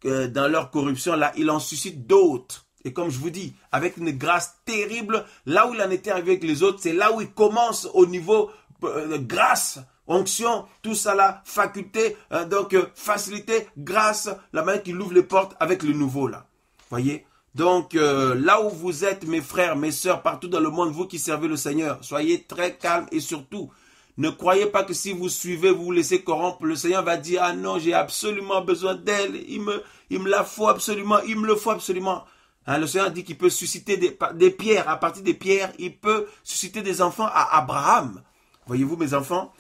dans leur corruption, là, il en suscite d'autres. Et comme je vous dis, avec une grâce terrible, là où il en était arrivé avec les autres, c'est là où il commence au niveau grâce, onction, tout ça là, faculté, donc facilité, grâce, la main qui ouvre les portes avec le nouveau là. Voyez? Donc là où vous êtes, mes frères, mes sœurs, partout dans le monde, vous qui servez le Seigneur, soyez très calmes et surtout, ne croyez pas que si vous suivez, vous vous laissez corrompre, le Seigneur va dire, ah non, j'ai absolument besoin d'elle, il me la faut absolument, il me le faut absolument. Hein, le Seigneur dit qu'il peut susciter des pierres. À partir des pierres, il peut susciter des enfants à Abraham. Voyez-vous, mes enfants,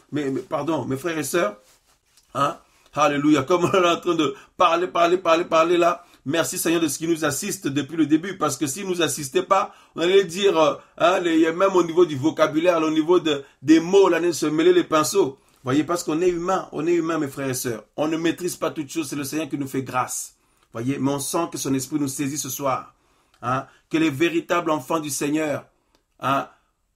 pardon, mes frères et sœurs. Hein? Alléluia. Comme on est en train de parler là. Merci Seigneur de ce qui nous assiste depuis le début. Parce que s'il ne nous assistait pas, on allait dire, même au niveau du vocabulaire, au niveau des mots, on allait se mêler les pinceaux. Voyez, parce qu'on est humain, mes frères et sœurs. On ne maîtrise pas toutes choses, c'est le Seigneur qui nous fait grâce. Voyez, mais on sent que son esprit nous saisit ce soir. Hein, que les véritables enfants du Seigneur, hein,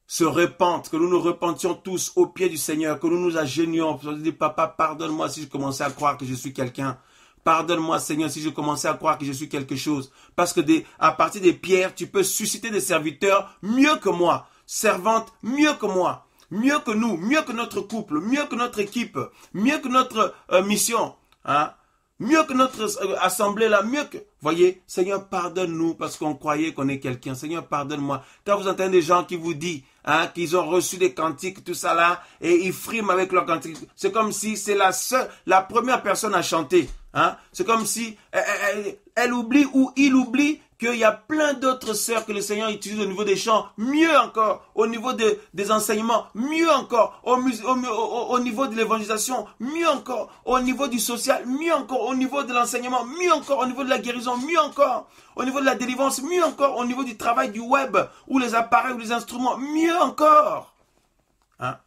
se repentent, que nous nous repentions tous au pied du Seigneur, que nous nous agenouillons, pour dire, papa, pardonne-moi si je commençais à croire que je suis quelqu'un. Pardonne-moi, Seigneur, si je commençais à croire que je suis quelque chose. Parce que à partir des pierres, tu peux susciter des serviteurs mieux que moi, servantes mieux que moi, mieux que nous, mieux que notre couple, mieux que notre équipe, mieux que notre mission, hein. Mieux que notre assemblée là, mieux que... Voyez, Seigneur, pardonne-nous parce qu'on croyait qu'on est quelqu'un. Seigneur, pardonne-moi. Quand vous entendez des gens qui vous disent hein, qu'ils ont reçu des cantiques, tout ça là, et ils friment avec leurs cantiques, c'est comme si c'est la première personne à chanter. Hein? C'est comme si elle oublie ou il oublie qu'il y a plein d'autres sœurs que le Seigneur utilise au niveau des chants, mieux encore, au niveau des enseignements, mieux encore, au niveau de l'évangélisation, mieux encore, au niveau du social, mieux encore, au niveau de l'enseignement, mieux encore, au niveau de la guérison, mieux encore, au niveau de la délivrance, mieux encore, au niveau du travail du web, ou les appareils, ou les instruments, mieux encore. Hein?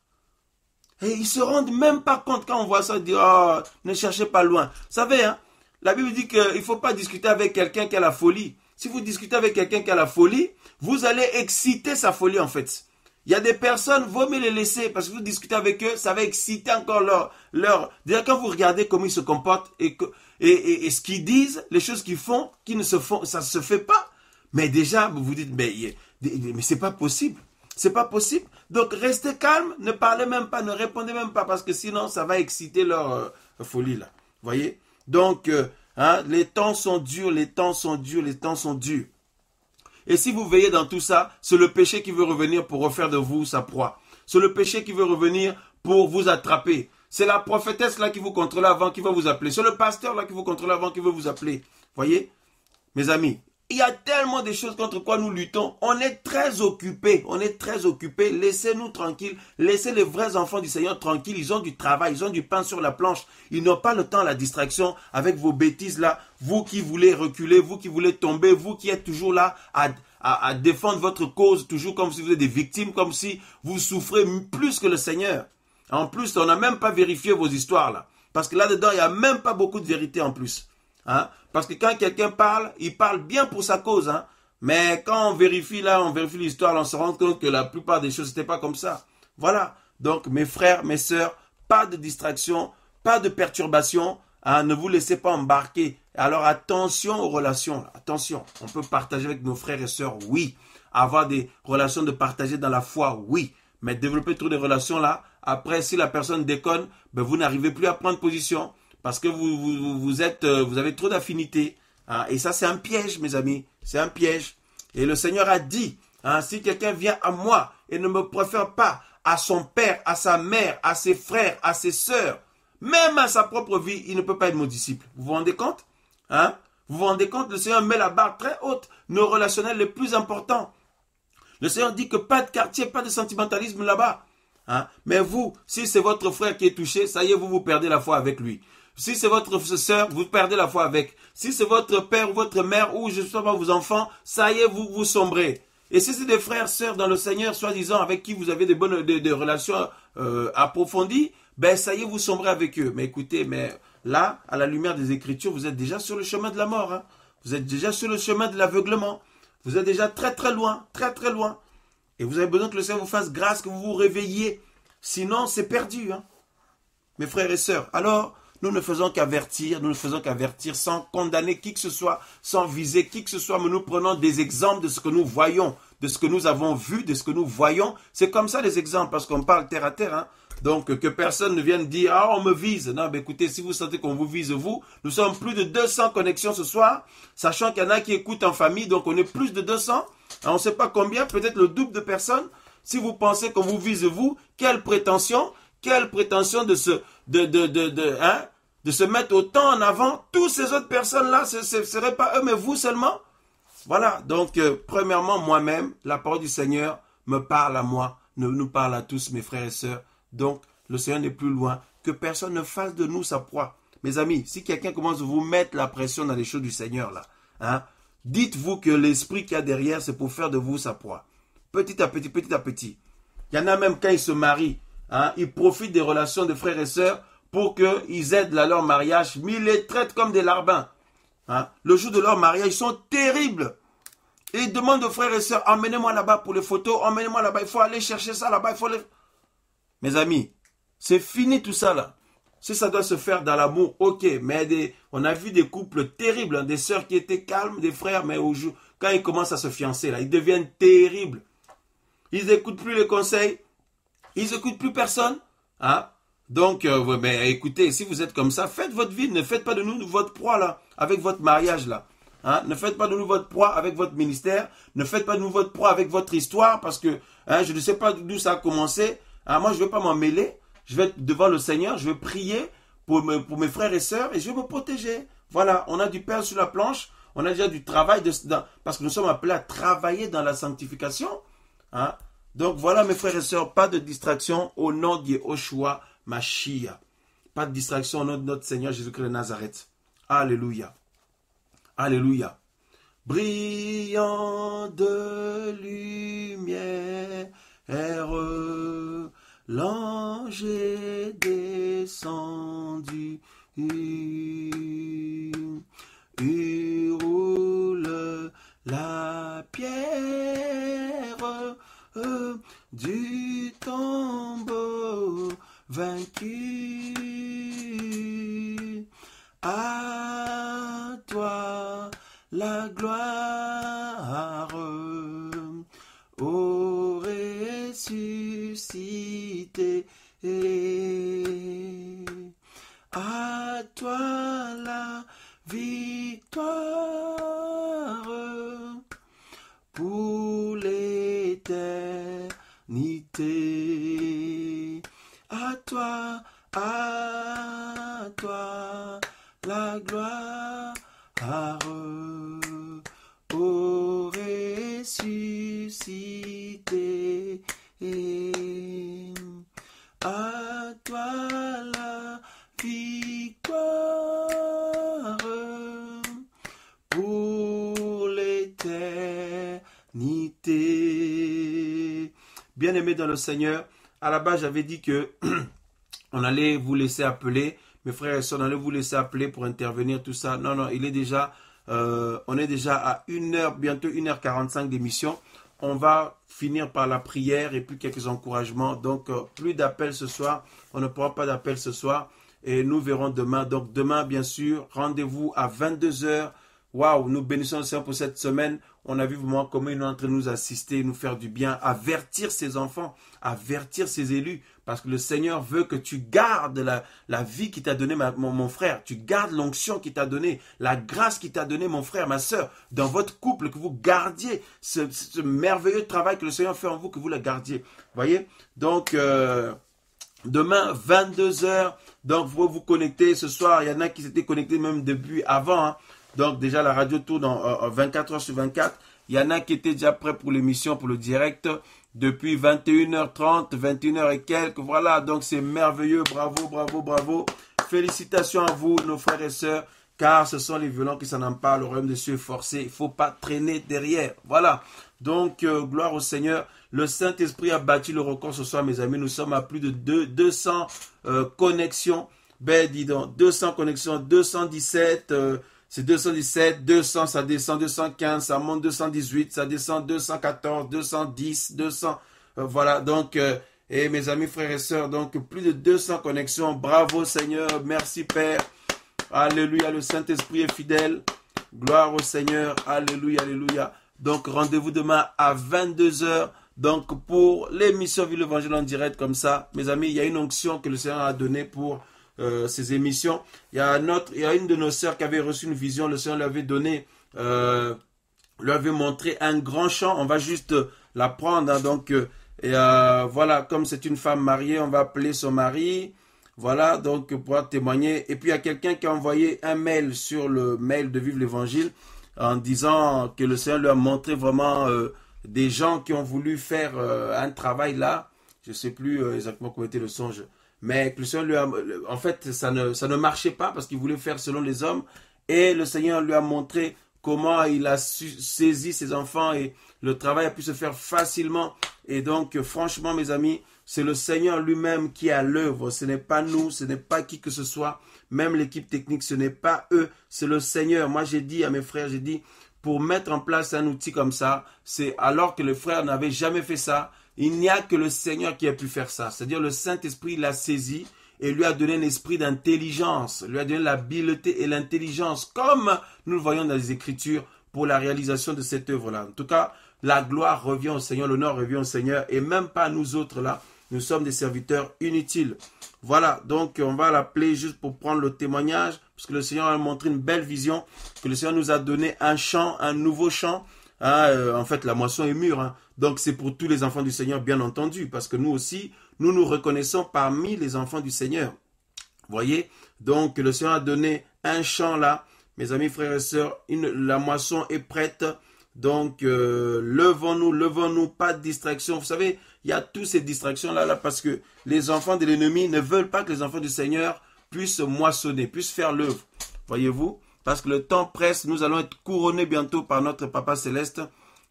Et ils se rendent même pas compte quand on voit ça, ils disent, oh, ne cherchez pas loin. Vous savez, hein, la Bible dit qu'il ne faut pas discuter avec quelqu'un qui a la folie. Si vous discutez avec quelqu'un qui a la folie, vous allez exciter sa folie en fait. Il y a des personnes, vaut mieux les laisser parce que vous discutez avec eux, ça va exciter encore leur... Déjà quand vous regardez comment ils se comportent et ce qu'ils disent, les choses qu'ils font, qui ne se font, ça ne se fait pas. Mais déjà, vous vous dites, mais c'est pas possible. C'est pas possible. Donc restez calme, ne parlez même pas, ne répondez même pas parce que sinon ça va exciter leur folie là. Voyez? Donc... Hein, les temps sont durs, les temps sont durs, les temps sont durs. Et si vous veillez dans tout ça, c'est le péché qui veut revenir pour refaire de vous sa proie. C'est le péché qui veut revenir pour vous attraper. C'est la prophétesse là qui vous contrôle avant qui va vous appeler. C'est le pasteur là qui vous contrôle avant qui veut vous appeler. Voyez, mes amis, il y a tellement de choses contre quoi nous luttons. On est très occupés. On est très occupés. Laissez-nous tranquilles. Laissez les vrais enfants du Seigneur tranquilles. Ils ont du travail. Ils ont du pain sur la planche. Ils n'ont pas le temps à la distraction avec vos bêtises là. Vous qui voulez reculer, vous qui voulez tomber, vous qui êtes toujours là à défendre votre cause, toujours comme si vous êtes des victimes, comme si vous souffrez plus que le Seigneur. En plus, on n'a même pas vérifié vos histoires là. Parce que là-dedans, il n'y a même pas beaucoup de vérité en plus. Hein? Parce que quand quelqu'un parle, il parle bien pour sa cause. Hein? Mais quand on vérifie l'histoire, on se rend compte que la plupart des choses n'étaient pas comme ça. Voilà. Donc mes frères, mes sœurs, pas de distraction, pas de perturbation. Hein? Ne vous laissez pas embarquer. Alors attention aux relations. Attention. On peut partager avec nos frères et sœurs, oui. Avoir des relations de partager dans la foi, oui. Mais développer trop de relations là, après si la personne déconne, ben, vous n'arrivez plus à prendre position. Parce que vous avez trop d'affinités. Hein, et ça, c'est un piège, mes amis. C'est un piège. Et le Seigneur a dit, hein, si quelqu'un vient à moi et ne me préfère pas à son père, à sa mère, à ses frères, à ses sœurs, même à sa propre vie, il ne peut pas être mon disciple. Vous vous rendez compte? Hein? Vous vous rendez compte? Le Seigneur met la barre très haute, nos relationnels les plus importants. Le Seigneur dit que pas de quartier, pas de sentimentalisme là-bas. Hein? Mais vous, si c'est votre frère qui est touché, ça y est, vous perdez la foi avec lui. Si c'est votre sœur, vous perdez la foi avec. Si c'est votre père ou votre mère ou je ne sais pas vos enfants, ça y est, vous sombrez. Et si c'est des frères, sœurs dans le Seigneur, soi-disant avec qui vous avez des relations approfondies, ben ça y est, vous sombrez avec eux. Mais écoutez, mais là, à la lumière des Écritures, vous êtes déjà sur le chemin de la mort. Hein. Vous êtes déjà sur le chemin de l'aveuglement. Vous êtes déjà très très loin, très très loin. Et vous avez besoin que le Seigneur vous fasse grâce, que vous vous réveilliez. Sinon, c'est perdu. Hein. Mes frères et sœurs, alors, nous ne faisons qu'avertir, sans condamner qui que ce soit, sans viser qui que ce soit, mais nous prenons des exemples de ce que nous voyons, de ce que nous avons vu, de ce que nous voyons. C'est comme ça les exemples, parce qu'on parle terre à terre. Hein. Donc, que personne ne vienne dire « Ah, on me vise ». Non, mais écoutez, si vous sentez qu'on vous vise, vous, nous sommes plus de 200 connexions ce soir, sachant qu'il y en a qui écoutent en famille, donc on est plus de 200. On ne sait pas combien, peut-être le double de personnes. Si vous pensez qu'on vous vise, vous, quelle prétention de se mettre autant en avant. Tous ces autres personnes-là, ce ne seraient pas eux, mais vous seulement. Voilà, donc premièrement, moi-même, la parole du Seigneur me parle à moi, nous parle à tous, mes frères et sœurs. Donc, le Seigneur n'est plus loin. Que personne ne fasse de nous sa proie. Mes amis, si quelqu'un commence à vous mettre la pression dans les choses du Seigneur, là, hein, dites-vous que l'esprit qu'il y a derrière, c'est pour faire de vous sa proie. Petit à petit, petit à petit. Il y en a même quand ils se marient, hein, ils profitent des relations de frères et sœurs pour qu'ils aident à leur mariage, mais ils les traitent comme des larbins. Hein. Le jour de leur mariage, ils sont terribles. Et ils demandent aux frères et sœurs, emmenez-moi là-bas pour les photos, emmenez-moi là-bas, il faut aller chercher ça là-bas, il faut aller... Mes amis, c'est fini tout ça là. Si ça doit se faire dans l'amour, ok, mais on a vu des couples terribles, hein, des sœurs qui étaient calmes, des frères, mais quand ils commencent à se fiancer, là, ils deviennent terribles. Ils n'écoutent plus les conseils, ils n'écoutent plus personne. Hein? Donc, mais écoutez, si vous êtes comme ça, faites votre vie, ne faites pas de nous votre proie là, avec votre mariage là. Hein? Ne faites pas de nous votre proie avec votre ministère, ne faites pas de nous votre proie avec votre histoire, parce que hein, je ne sais pas d'où ça a commencé. Hein? Moi, je ne vais pas m'en mêler, je vais être devant le Seigneur, je vais prier pour mes frères et sœurs et je vais me protéger. Voilà, on a du pain sur la planche, on a déjà du travail, parce que nous sommes appelés à travailler dans la sanctification. Hein? Donc voilà mes frères et sœurs, pas de distraction au nom de Yehoshua Mashiach. Pas de distraction au nom de notre Seigneur Jésus-Christ de Nazareth. Alléluia. Alléluia. Brillant de lumière, l'ange est descendu. Il roule la pierre du tombeau vaincu. À toi la gloire, ô ressuscité. À toi la victoire pour l'éternité. À toi la gloire, ô ressuscité. À toi la victoire pour l'éternité. Bien-aimés dans le Seigneur, à la base j'avais dit que on allait vous laisser appeler, mes frères et sœurs, on allait vous laisser appeler pour intervenir, tout ça. Non, il est déjà, on est déjà à 1h, bientôt 1h45 d'émission. On va finir par la prière et puis quelques encouragements. Donc, plus d'appels ce soir. On ne pourra pas d'appels ce soir. Et nous verrons demain. Donc, demain, bien sûr, rendez-vous à 22h. Waouh, nous bénissons le Seigneur pour cette semaine. on a vu vraiment comment il est en train de nous assister, nous faire du bien, avertir ses enfants, avertir ses élus, parce que le Seigneur veut que tu gardes la vie qu'il t'a donnée, mon frère, tu gardes l'onction qu'il t'a donnée, la grâce qu'il t'a donnée, mon frère, ma soeur, dans votre couple, que vous gardiez ce merveilleux travail que le Seigneur fait en vous, que vous le gardiez. Voyez? Donc, demain, 22 heures, donc vous vous connectez ce soir. Il y en a qui s'étaient connectés même depuis avant. Hein. Donc déjà, la radio tourne en 24 heures sur 24. Il y en a qui étaient déjà prêts pour l'émission, pour le direct, depuis 21h30, 21h et quelques. Voilà, donc c'est merveilleux. Bravo, bravo, bravo. Félicitations à vous, nos frères et sœurs, car ce sont les violents qui s'en emparent. Le royaume des cieux est forcé. Il ne faut pas traîner derrière. Voilà. Donc, gloire au Seigneur. Le Saint-Esprit a battu le record ce soir, mes amis. Nous sommes à plus de 200 connexions. Ben, dis donc, 200 connexions, 217, c'est 217, 200, ça descend 215, ça monte 218, ça descend 214, 210, 200. Voilà, donc, et mes amis, frères et sœurs, donc plus de 200 connexions. Bravo Seigneur, merci Père. Alléluia, le Saint-Esprit est fidèle. Gloire au Seigneur, alléluia, alléluia. Donc, rendez-vous demain à 22 heures. Donc, pour l'émission Vie l'Évangile en direct comme ça, mes amis, il y a une onction que le Seigneur a donnée pour ces émissions. Il y a une de nos sœurs qui avait reçu une vision. Le Seigneur lui avait donné, lui avait montré un grand champ. On va juste la prendre. Hein, donc, voilà, comme c'est une femme mariée, on va appeler son mari. Voilà, donc pour pouvoir témoigner. Et puis, il y a quelqu'un qui a envoyé un mail sur le mail de Vive l'Évangile en disant que le Seigneur lui a montré vraiment des gens qui ont voulu faire un travail là. Je ne sais plus exactement comment était le songe. Mais que le Seigneur lui a... En fait, ça ne marchait pas parce qu'il voulait faire selon les hommes. Et le Seigneur lui a montré comment il a saisi ses enfants et le travail a pu se faire facilement. Et donc, franchement, mes amis, c'est le Seigneur lui-même qui est à l'œuvre. Ce n'est pas nous, ce n'est pas qui que ce soit. Même l'équipe technique, ce n'est pas eux, c'est le Seigneur. Moi, j'ai dit à mes frères, j'ai dit, pour mettre en place un outil comme ça, c'est alors que les frères n'avaient jamais fait ça, il n'y a que le Seigneur qui a pu faire ça. C'est-à-dire le Saint-Esprit l'a saisi et lui a donné un esprit d'intelligence, lui a donné l'habileté et l'intelligence, comme nous le voyons dans les Écritures, pour la réalisation de cette œuvre-là. En tout cas, la gloire revient au Seigneur, l'honneur revient au Seigneur, et même pas à nous autres là, nous sommes des serviteurs inutiles. Voilà, donc on va l'appeler juste pour prendre le témoignage, parce que le Seigneur a montré une belle vision, que le Seigneur nous a donné un champ, un nouveau champ. Hein, en fait, la moisson est mûre. Hein. Donc, c'est pour tous les enfants du Seigneur, bien entendu, parce que nous aussi, nous nous reconnaissons parmi les enfants du Seigneur. Voyez, donc le Seigneur a donné un champ là. Mes amis, frères et sœurs, la moisson est prête. Donc, levons-nous, pas de distraction. Vous savez, il y a toutes ces distractions-là parce que les enfants de l'ennemi ne veulent pas que les enfants du Seigneur puissent moissonner, puissent faire l'œuvre. Voyez-vous? Parce que le temps presse, nous allons être couronnés bientôt par notre Papa Céleste.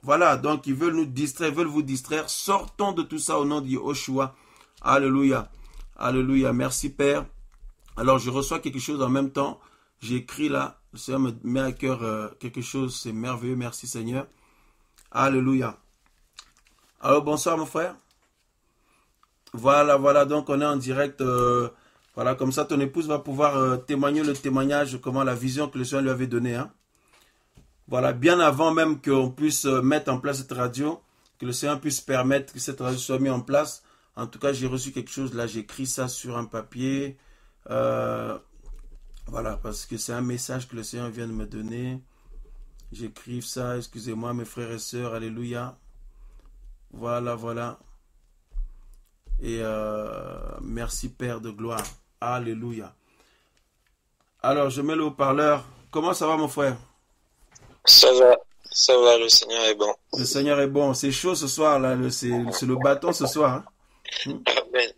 Voilà, donc ils veulent nous distraire, veulent vous distraire. Sortons de tout ça au nom de Yahushua. Alléluia. Alléluia. Merci Père. Alors, je reçois quelque chose en même temps. J'écris là. Le Seigneur me met à cœur quelque chose. C'est merveilleux. Merci Seigneur. Alléluia. Alors, bonsoir mon frère. Voilà. Donc, on est en direct. Voilà, comme ça, ton épouse va pouvoir témoigner le témoignage, comment la vision que le Seigneur lui avait donnée. Hein. Voilà, bien avant même qu'on puisse mettre en place cette radio, que le Seigneur puisse permettre que cette radio soit mise en place. En tout cas, j'ai reçu quelque chose, là, j'écris ça sur un papier. Voilà, parce que c'est un message que le Seigneur vient de me donner. J'écris ça, excusez-moi, mes frères et sœurs, alléluia. Voilà. Et merci Père de gloire. Alléluia. Alors, je mets le haut-parleur. Comment ça va, mon frère? Ça va, le Seigneur est bon. Le Seigneur est bon. C'est chaud ce soir, là. C'est le bâton ce soir. Hein? Amen.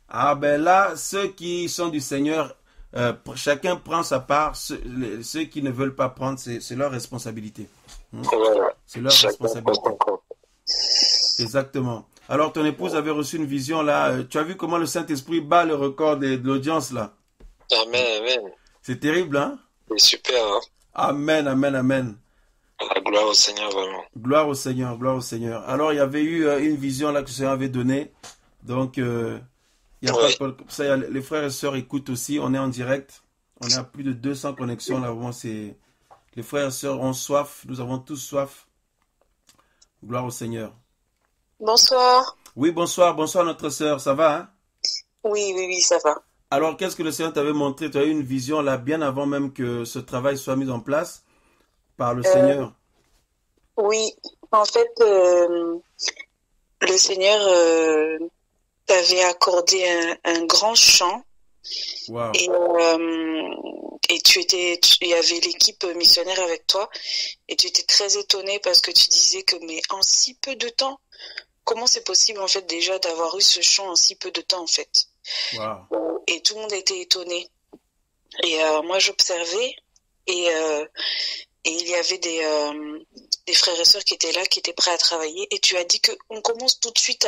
Ah, ben là, ceux qui sont du Seigneur, chacun prend sa part. Ceux qui ne veulent pas prendre, c'est leur responsabilité. Voilà. C'est leur responsabilité. Exactement. Alors, ton épouse avait reçu une vision là. Tu as vu comment le Saint-Esprit bat le record de l'audience là? Amen. C'est terrible, hein? C'est super, hein? Amen. La gloire au Seigneur, vraiment. Gloire au Seigneur. Alors, il y avait eu une vision là que le Seigneur avait donnée. Donc, il y a pas ça, les frères et sœurs écoutent aussi. On est en direct. On est à plus de 200 connexions là. Vraiment, les frères et sœurs ont soif. Nous avons tous soif. Gloire au Seigneur. Bonsoir. Oui, bonsoir, bonsoir notre sœur, ça va, hein? Oui, ça va. Alors, qu'est-ce que le Seigneur t'avait montré? Tu as eu une vision là, bien avant même que ce travail soit mis en place par le Euh, Seigneur. oui, en fait, le Seigneur t'avait accordé un grand champ Waouh, et il y avait l'équipe missionnaire avec toi et tu étais très étonné parce que tu disais que mais en si peu de temps, comment c'est possible en fait déjà d'avoir eu ce champ en si peu de temps en fait? waouh, Et tout le monde était étonné. Et moi j'observais et et il y avait des frères et sœurs qui étaient là, qui étaient prêts à travailler. Et tu as dit qu'on commence tout de suite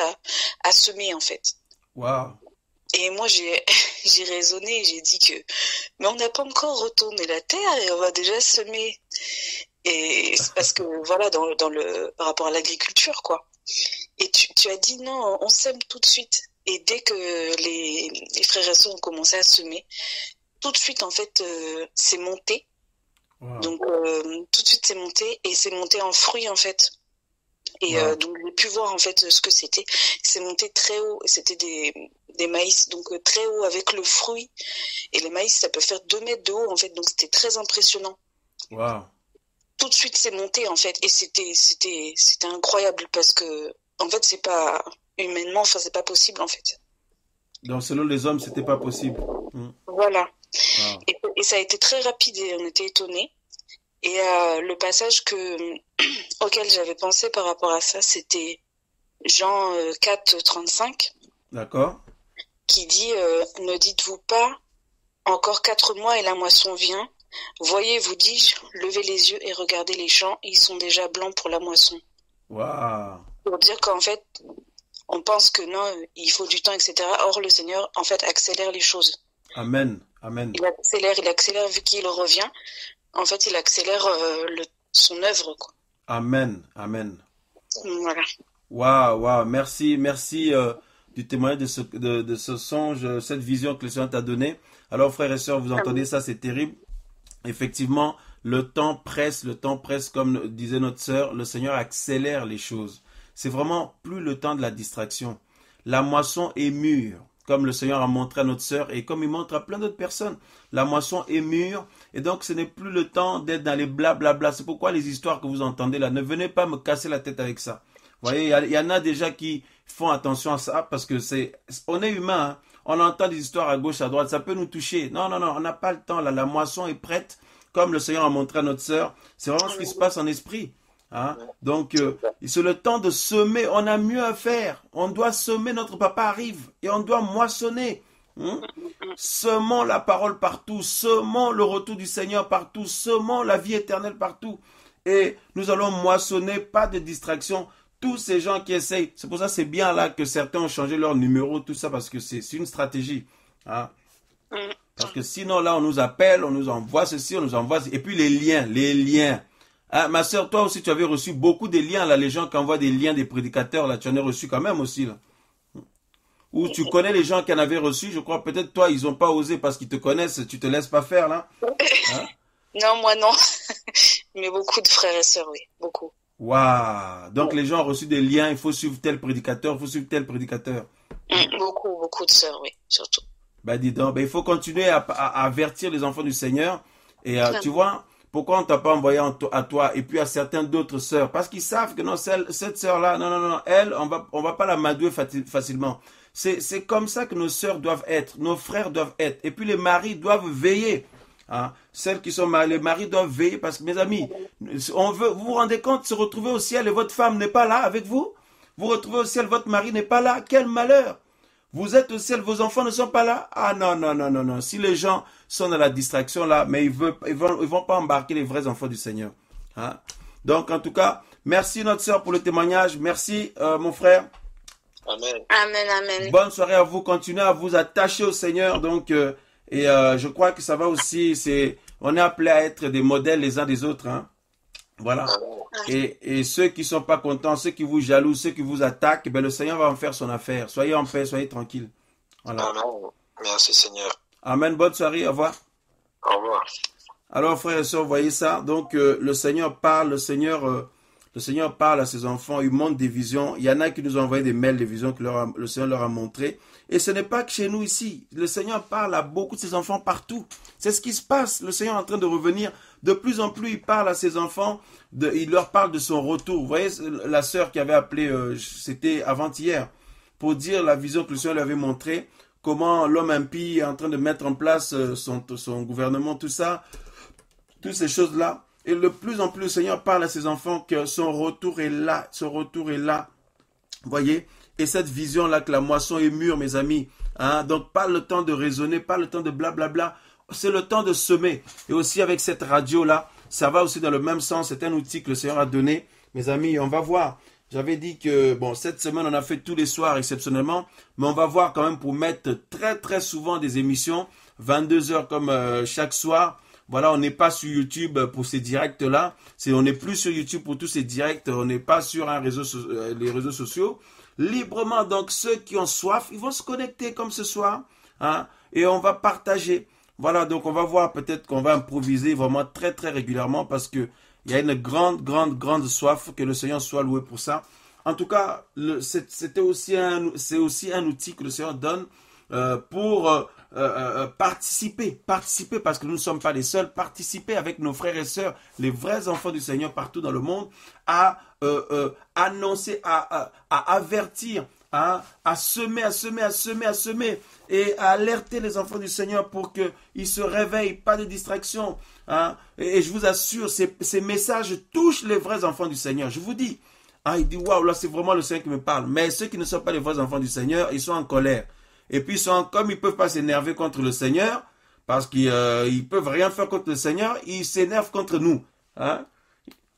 à semer, en fait. waouh. Et moi, j'ai raisonné, j'ai dit mais on n'a pas encore retourné la terre et on va déjà semer. Et c'est parce que, voilà, par rapport à l'agriculture, quoi. Et tu as dit non, on sème tout de suite. Et dès que les frères et sœurs ont commencé à semer, tout de suite, en fait, c'est monté. Wow. Donc tout de suite c'est monté et c'est monté en fruits en fait. Et Wow. donc j'ai pu voir en fait ce que c'était. C'est monté très haut et c'était des maïs donc très haut avec le fruit. Et les maïs ça peut faire 2 mètres de haut en fait donc c'était très impressionnant. Wow. Tout de suite c'est monté en fait et c'était incroyable parce que en fait c'est pas humainement enfin c'est pas possible en fait. Donc, selon les hommes, c'était pas possible. Voilà. Wow. Et ça a été très rapide et on était étonnés. Et le passage auquel j'avais pensé par rapport à ça, c'était Jean 4, 35, D'accord. qui dit ne dites-vous pas, encore 4 mois et la moisson vient. Voyez, vous dis-je, levez les yeux et regardez les champs, ils sont déjà blancs pour la moisson. Wow. Pour dire qu'en fait, on pense que non, il faut du temps, etc. Or, le Seigneur, en fait, accélère les choses. Amen. Amen. Il accélère vu qu'il revient. En fait, il accélère son œuvre, quoi. Amen. Amen. Voilà. Waouh, waouh. Merci, merci du témoignage de ce songe, cette vision que le Seigneur t'a donnée. Alors, frères et sœurs, vous entendez ça, c'est terrible. Effectivement, le temps presse, comme disait notre sœur, le Seigneur accélère les choses. C'est vraiment plus le temps de la distraction. La moisson est mûre, comme le Seigneur a montré à notre sœur et comme il montre à plein d'autres personnes. La moisson est mûre et donc ce n'est plus le temps d'être dans les blablabla. C'est pourquoi les histoires que vous entendez là, ne venez pas me casser la tête avec ça. Vous voyez, il y en a déjà qui font attention à ça parce que on est humain, hein. On entend des histoires à gauche, à droite, ça peut nous toucher. Non, on n'a pas le temps là. La moisson est prête, comme le Seigneur a montré à notre sœur. C'est vraiment ce qui se passe en esprit. Hein? Donc, c'est le temps de semer. On a mieux à faire. On doit semer. Notre papa arrive et on doit moissonner. Semons la parole partout. Semons le retour du Seigneur partout. Semons la vie éternelle partout. Et nous allons moissonner, pas de distraction. Tous ces gens qui essayent, c'est pour ça que c'est bien là que certains ont changé leur numéro, tout ça, parce que c'est une stratégie. Hein? Parce que sinon, là, on nous appelle, on nous envoie ceci, on nous envoie ceci. Et puis les liens. Hein, ma soeur, toi aussi, tu avais reçu beaucoup de liens, là, les gens qui envoient des liens des prédicateurs, là, tu en as reçu quand même aussi, là. Ou tu connais les gens qui en avaient reçu, je crois, peut-être toi, ils n'ont pas osé parce qu'ils te connaissent, tu te laisses pas faire, là. Hein? Non, moi non. Mais beaucoup de frères et sœurs, oui, beaucoup. Waouh! Donc les gens ont reçu des liens, il faut suivre tel prédicateur, il faut suivre tel prédicateur. Beaucoup de sœurs, oui, surtout. Ben dis donc, il faut continuer à avertir les enfants du Seigneur. Et tu vois, pourquoi on ne t'a pas envoyé à toi et puis à certains d'autres sœurs? Parce qu'ils savent que non, cette sœur-là, non, elle, on va pas la madouer facilement. C'est comme ça que nos sœurs doivent être, nos frères doivent être. Et puis les maris doivent veiller. Hein? Celles qui sont mariées, les maris doivent veiller parce que mes amis, vous vous rendez compte, se retrouver au ciel et votre femme n'est pas là avec vous? Vous retrouvez au ciel, votre mari n'est pas là? Quel malheur! Vous êtes au ciel, vos enfants ne sont pas là? Ah non. Si les gens sont dans la distraction là, mais ils vont pas embarquer les vrais enfants du Seigneur. Hein? Donc en tout cas, merci notre sœur pour le témoignage. Merci mon frère. Amen. Amen. Bonne soirée à vous. Continuez à vous attacher au Seigneur. Donc je crois que ça va aussi. On est appelé à être des modèles les uns des autres. Hein? Voilà. Et ceux qui sont pas contents, ceux qui vous jalousent, ceux qui vous attaquent, ben le Seigneur va en faire son affaire. Soyez en paix, soyez tranquilles. Voilà. Amen. Merci Seigneur. Amen. Bonne soirée. Au revoir. Au revoir. Alors frères et sœurs, voyez ça. Donc le Seigneur parle, le Seigneur Le Seigneur parle à ses enfants, il montre des visions. Il y en a qui nous ont envoyé des mails, des visions que le Seigneur leur a montrées. Et ce n'est pas que chez nous ici. Le Seigneur parle à beaucoup de ses enfants partout. C'est ce qui se passe. Le Seigneur est en train de revenir. De plus en plus, il parle à ses enfants. Il leur parle de son retour. Vous voyez, la sœur qui avait appelé, c'était avant-hier, pour dire la vision que le Seigneur lui avait montrée. Comment l'homme impie est en train de mettre en place son gouvernement, tout ça. Toutes ces choses-là. Et de plus en plus, le Seigneur parle à ses enfants que son retour est là. Son retour est là. Vous voyez? Et cette vision-là, que la moisson est mûre, mes amis. Hein? Donc, pas le temps de raisonner, pas le temps de blablabla. C'est le temps de semer. Et aussi avec cette radio-là, ça va aussi dans le même sens. C'est un outil que le Seigneur a donné. Mes amis, on va voir. J'avais dit que, bon, cette semaine, on a fait tous les soirs exceptionnellement. Mais on va voir quand même pour mettre très, très souvent des émissions. 22 heures comme chaque soir. Voilà, on n'est pas sur YouTube pour ces directs-là. On n'est plus sur YouTube pour tous ces directs. On n'est pas sur les réseaux sociaux. Librement, donc, ceux qui ont soif, ils vont se connecter comme ce soir. Hein, et on va partager. Voilà, donc on va voir peut-être qu'on va improviser vraiment très, très régulièrement parce que il y a une grande, grande, grande soif. Que le Seigneur soit loué pour ça. En tout cas, c'est aussi un outil que le Seigneur donne pour participer parce que nous ne sommes pas les seuls, participer avec nos frères et sœurs, les vrais enfants du Seigneur partout dans le monde, à annoncer, à avertir, à semer et à alerter les enfants du Seigneur pour qu'ils se réveillent, pas de distraction. Hein. Et je vous assure, ces messages touchent les vrais enfants du Seigneur. Je vous dis, hein, il dit, waouh, là c'est vraiment le Seigneur qui me parle. Mais ceux qui ne sont pas les vrais enfants du Seigneur, ils sont en colère. Et puis, comme ils ne peuvent pas s'énerver contre le Seigneur, parce qu'ils ne peuvent rien faire contre le Seigneur, ils s'énervent contre nous. Hein?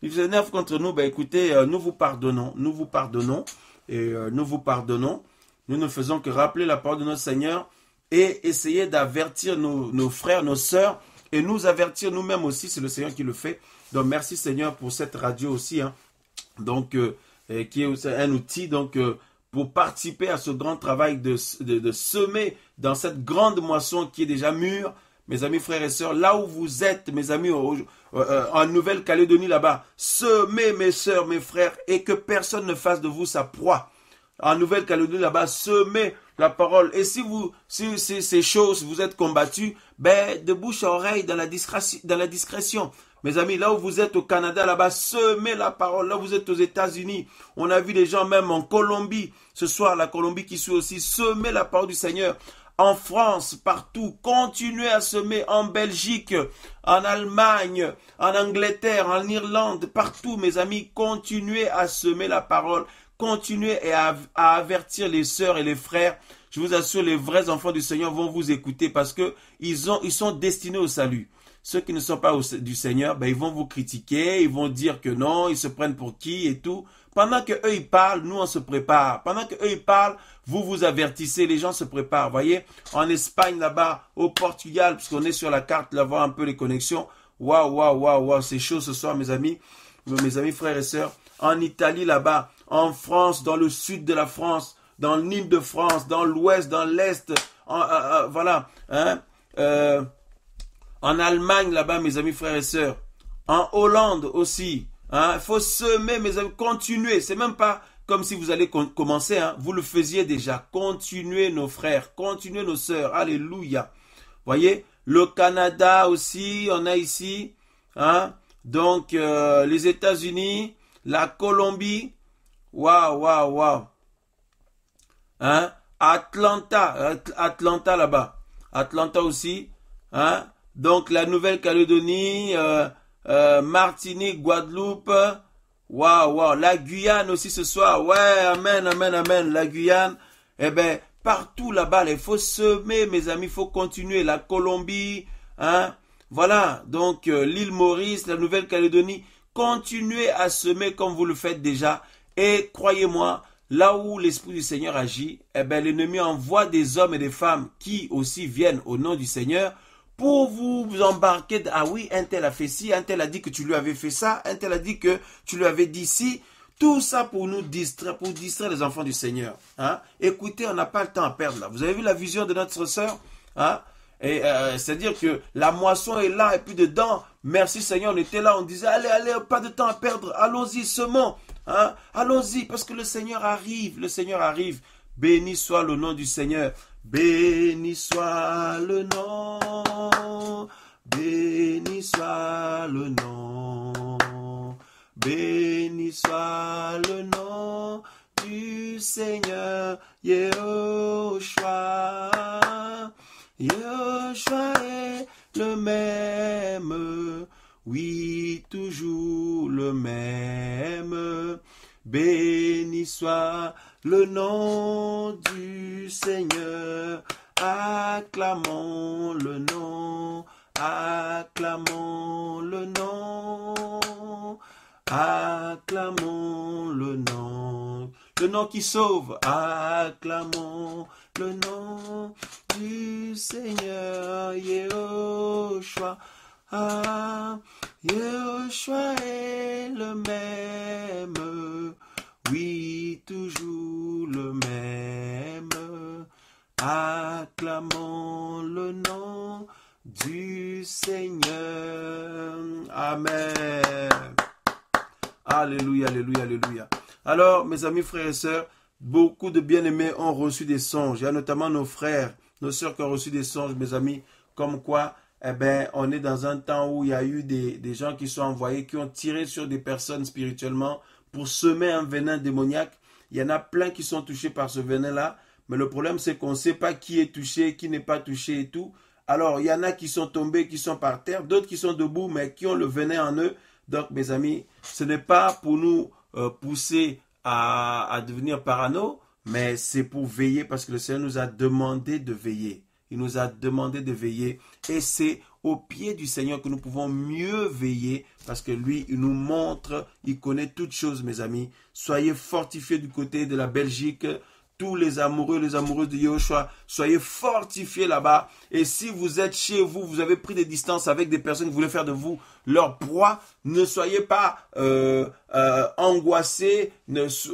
Ils s'énervent contre nous. Ben écoutez, nous vous pardonnons. Et nous vous pardonnons. Nous ne faisons que rappeler la parole de notre Seigneur et essayer d'avertir nos frères, nos sœurs, et nous avertir nous-mêmes aussi. C'est le Seigneur qui le fait. Donc, merci Seigneur pour cette radio aussi. Hein? Donc, qui est aussi un outil, donc... pour participer à ce grand travail de semer dans cette grande moisson qui est déjà mûre. Mes amis, frères et sœurs, là où vous êtes, mes amis, en Nouvelle-Calédonie, là-bas, semez, mes sœurs, mes frères, et que personne ne fasse de vous sa proie. En Nouvelle-Calédonie, là-bas, semez la parole. Et si ces choses, vous êtes combattus, ben, de bouche à oreille, dans la discrétion. Mes amis, là où vous êtes au Canada, là-bas, semez la parole. Là où vous êtes aux États-Unis, on a vu des gens même en Colombie. Ce soir, la Colombie qui suit aussi, semez la parole du Seigneur. En France, partout, continuez à semer. En Belgique, en Allemagne, en Angleterre, en Irlande, partout, mes amis, continuez à semer la parole. Continuez à avertir les sœurs et les frères. Je vous assure, les vrais enfants du Seigneur vont vous écouter parce que ils sont destinés au salut. Ceux qui ne sont pas du Seigneur, ben, ils vont vous critiquer, ils vont dire que non, ils se prennent pour qui et tout. Pendant que eux ils parlent, nous on se prépare. Pendant que eux ils parlent, vous avertissez, les gens se préparent. Voyez, en Espagne là-bas, au Portugal, puisqu'on est sur la carte, là, voir un peu les connexions. Waouh, c'est chaud ce soir, mes amis frères et sœurs. En Italie là-bas, en France, dans le sud de la France, dans l'île de France, dans l'ouest, dans l'est, voilà, hein. En Allemagne, là-bas, mes amis, frères et sœurs. En Hollande aussi. Hein? Il faut semer, mes amis, continuer. C'est même pas comme si vous allez commencer. Hein? Vous le faisiez déjà. Continuez nos frères, continuez nos sœurs. Alléluia. Voyez, le Canada aussi, on a ici. Hein? Donc, les États-Unis, la Colombie. Waouh. Hein? Atlanta là-bas. Atlanta aussi. Hein? Donc, la Nouvelle-Calédonie, Martinique, Guadeloupe, waouh, la Guyane aussi ce soir, ouais, amen, la Guyane, eh ben, partout là-bas, il faut semer, mes amis, il faut continuer, la Colombie, hein, voilà, donc, l'île Maurice, la Nouvelle-Calédonie, continuez à semer comme vous le faites déjà, et croyez-moi, là où l'Esprit du Seigneur agit, eh ben, l'ennemi envoie des hommes et des femmes qui aussi viennent au nom du Seigneur, pour vous embarquer, ah oui, un tel a fait ci, un tel a dit que tu lui avais fait ça, un tel a dit que tu lui avais dit ci, tout ça pour nous distraire, pour distraire les enfants du Seigneur. Hein? Écoutez, on n'a pas le temps à perdre là. Vous avez vu la vision de notre sœur? Hein? Et c'est-à-dire que la moisson est là et puis dedans, merci Seigneur, on était là, on disait allez, allez, pas de temps à perdre, allons-y, semons, hein, allons-y, parce que le Seigneur arrive, le Seigneur arrive. Béni soit le nom du Seigneur, béni soit le nom, béni soit le nom, béni soit le nom du Seigneur Yehoshua. Yehoshua est le même, oui, toujours le même. Béni soit le nom du Seigneur. Acclamons le nom, acclamons le nom, acclamons le nom qui sauve. Acclamons le nom du Seigneur Yehoshua. Ah, Yehoshua est le même, oui, toujours le même. Acclamons le nom du Seigneur. Amen. Alléluia, alléluia, alléluia. Alors, mes amis, frères et sœurs, beaucoup de bien-aimés ont reçu des songes. Il y a notamment nos frères, nos sœurs qui ont reçu des songes, mes amis, comme quoi, eh ben, on est dans un temps où il y a eu des gens qui sont envoyés, qui ont tiré sur des personnes spirituellement pour semer un venin démoniaque. Il y en a plein qui sont touchés par ce venin-là, mais le problème, c'est qu'on ne sait pas qui est touché, qui n'est pas touché et tout. Alors, il y en a qui sont tombés, qui sont par terre, d'autres qui sont debout, mais qui ont le venin en eux. Donc, mes amis, ce n'est pas pour nous pousser à devenir parano, mais c'est pour veiller parce que le Seigneur nous a demandé de veiller. Il nous a demandé de veiller et c'est au pied du Seigneur que nous pouvons mieux veiller parce que lui, il nous montre, il connaît toutes choses, mes amis. Soyez fortifiés du côté de la Belgique. Tous les amoureux, les amoureuses de Yehoshua, soyez fortifiés là-bas. Et si vous êtes chez vous, vous avez pris des distances avec des personnes qui voulaient faire de vous leur proie, ne soyez pas angoissés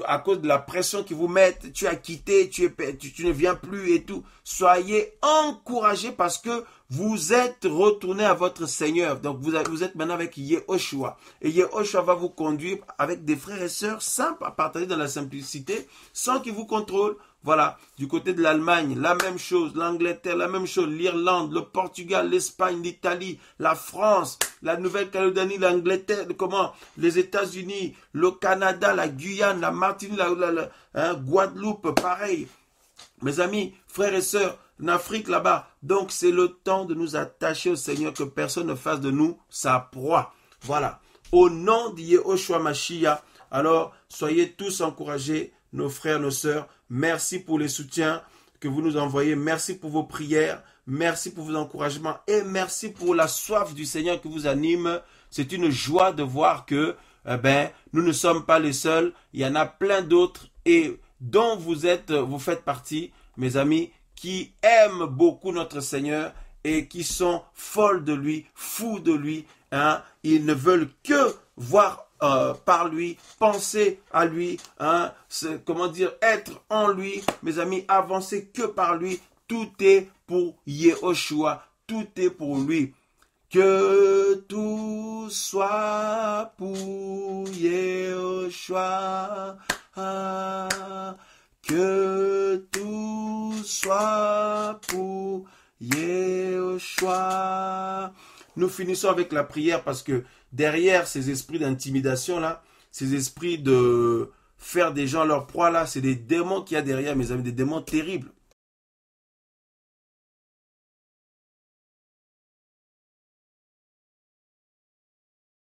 à cause de la pression qu'ils vous mettent. Tu as quitté, tu ne viens plus et tout. Soyez encouragés parce que vous êtes retournés à votre Seigneur. Donc vous êtes maintenant avec Yehoshua. Et Yehoshua va vous conduire avec des frères et sœurs simples à partager dans la simplicité sans qu'ils vous contrôlent. Voilà, du côté de l'Allemagne, la même chose, l'Angleterre, la même chose, l'Irlande, le Portugal, l'Espagne, l'Italie, la France, la Nouvelle-Calédonie, l'Angleterre, les États-Unis, le Canada, la Guyane, la Martinique, Guadeloupe, pareil. Mes amis, frères et sœurs, en Afrique là-bas. Donc c'est le temps de nous attacher au Seigneur, que personne ne fasse de nous sa proie. Voilà. Au nom de Yehoshua Mashiach, alors soyez tous encouragés, nos frères, nos sœurs. Merci pour les soutiens que vous nous envoyez. Merci pour vos prières. Merci pour vos encouragements. Et merci pour la soif du Seigneur qui vous anime. C'est une joie de voir que nous ne sommes pas les seuls. Il y en a plein d'autres et dont vous faites partie, mes amis, qui aiment beaucoup notre Seigneur et qui sont folles de lui, fous de lui. Hein. Ils ne veulent que voir par lui, penser à lui, hein, être en lui, mes amis, avancer que par lui. Tout est pour Yehoshua, tout est pour lui. Que tout soit pour Yehoshua, que tout soit pour Yehoshua. Nous finissons avec la prière parce que derrière ces esprits d'intimidation là, ces esprits de faire des gens leur proie là, c'est des démons qu'il y a derrière, mes amis, des démons terribles.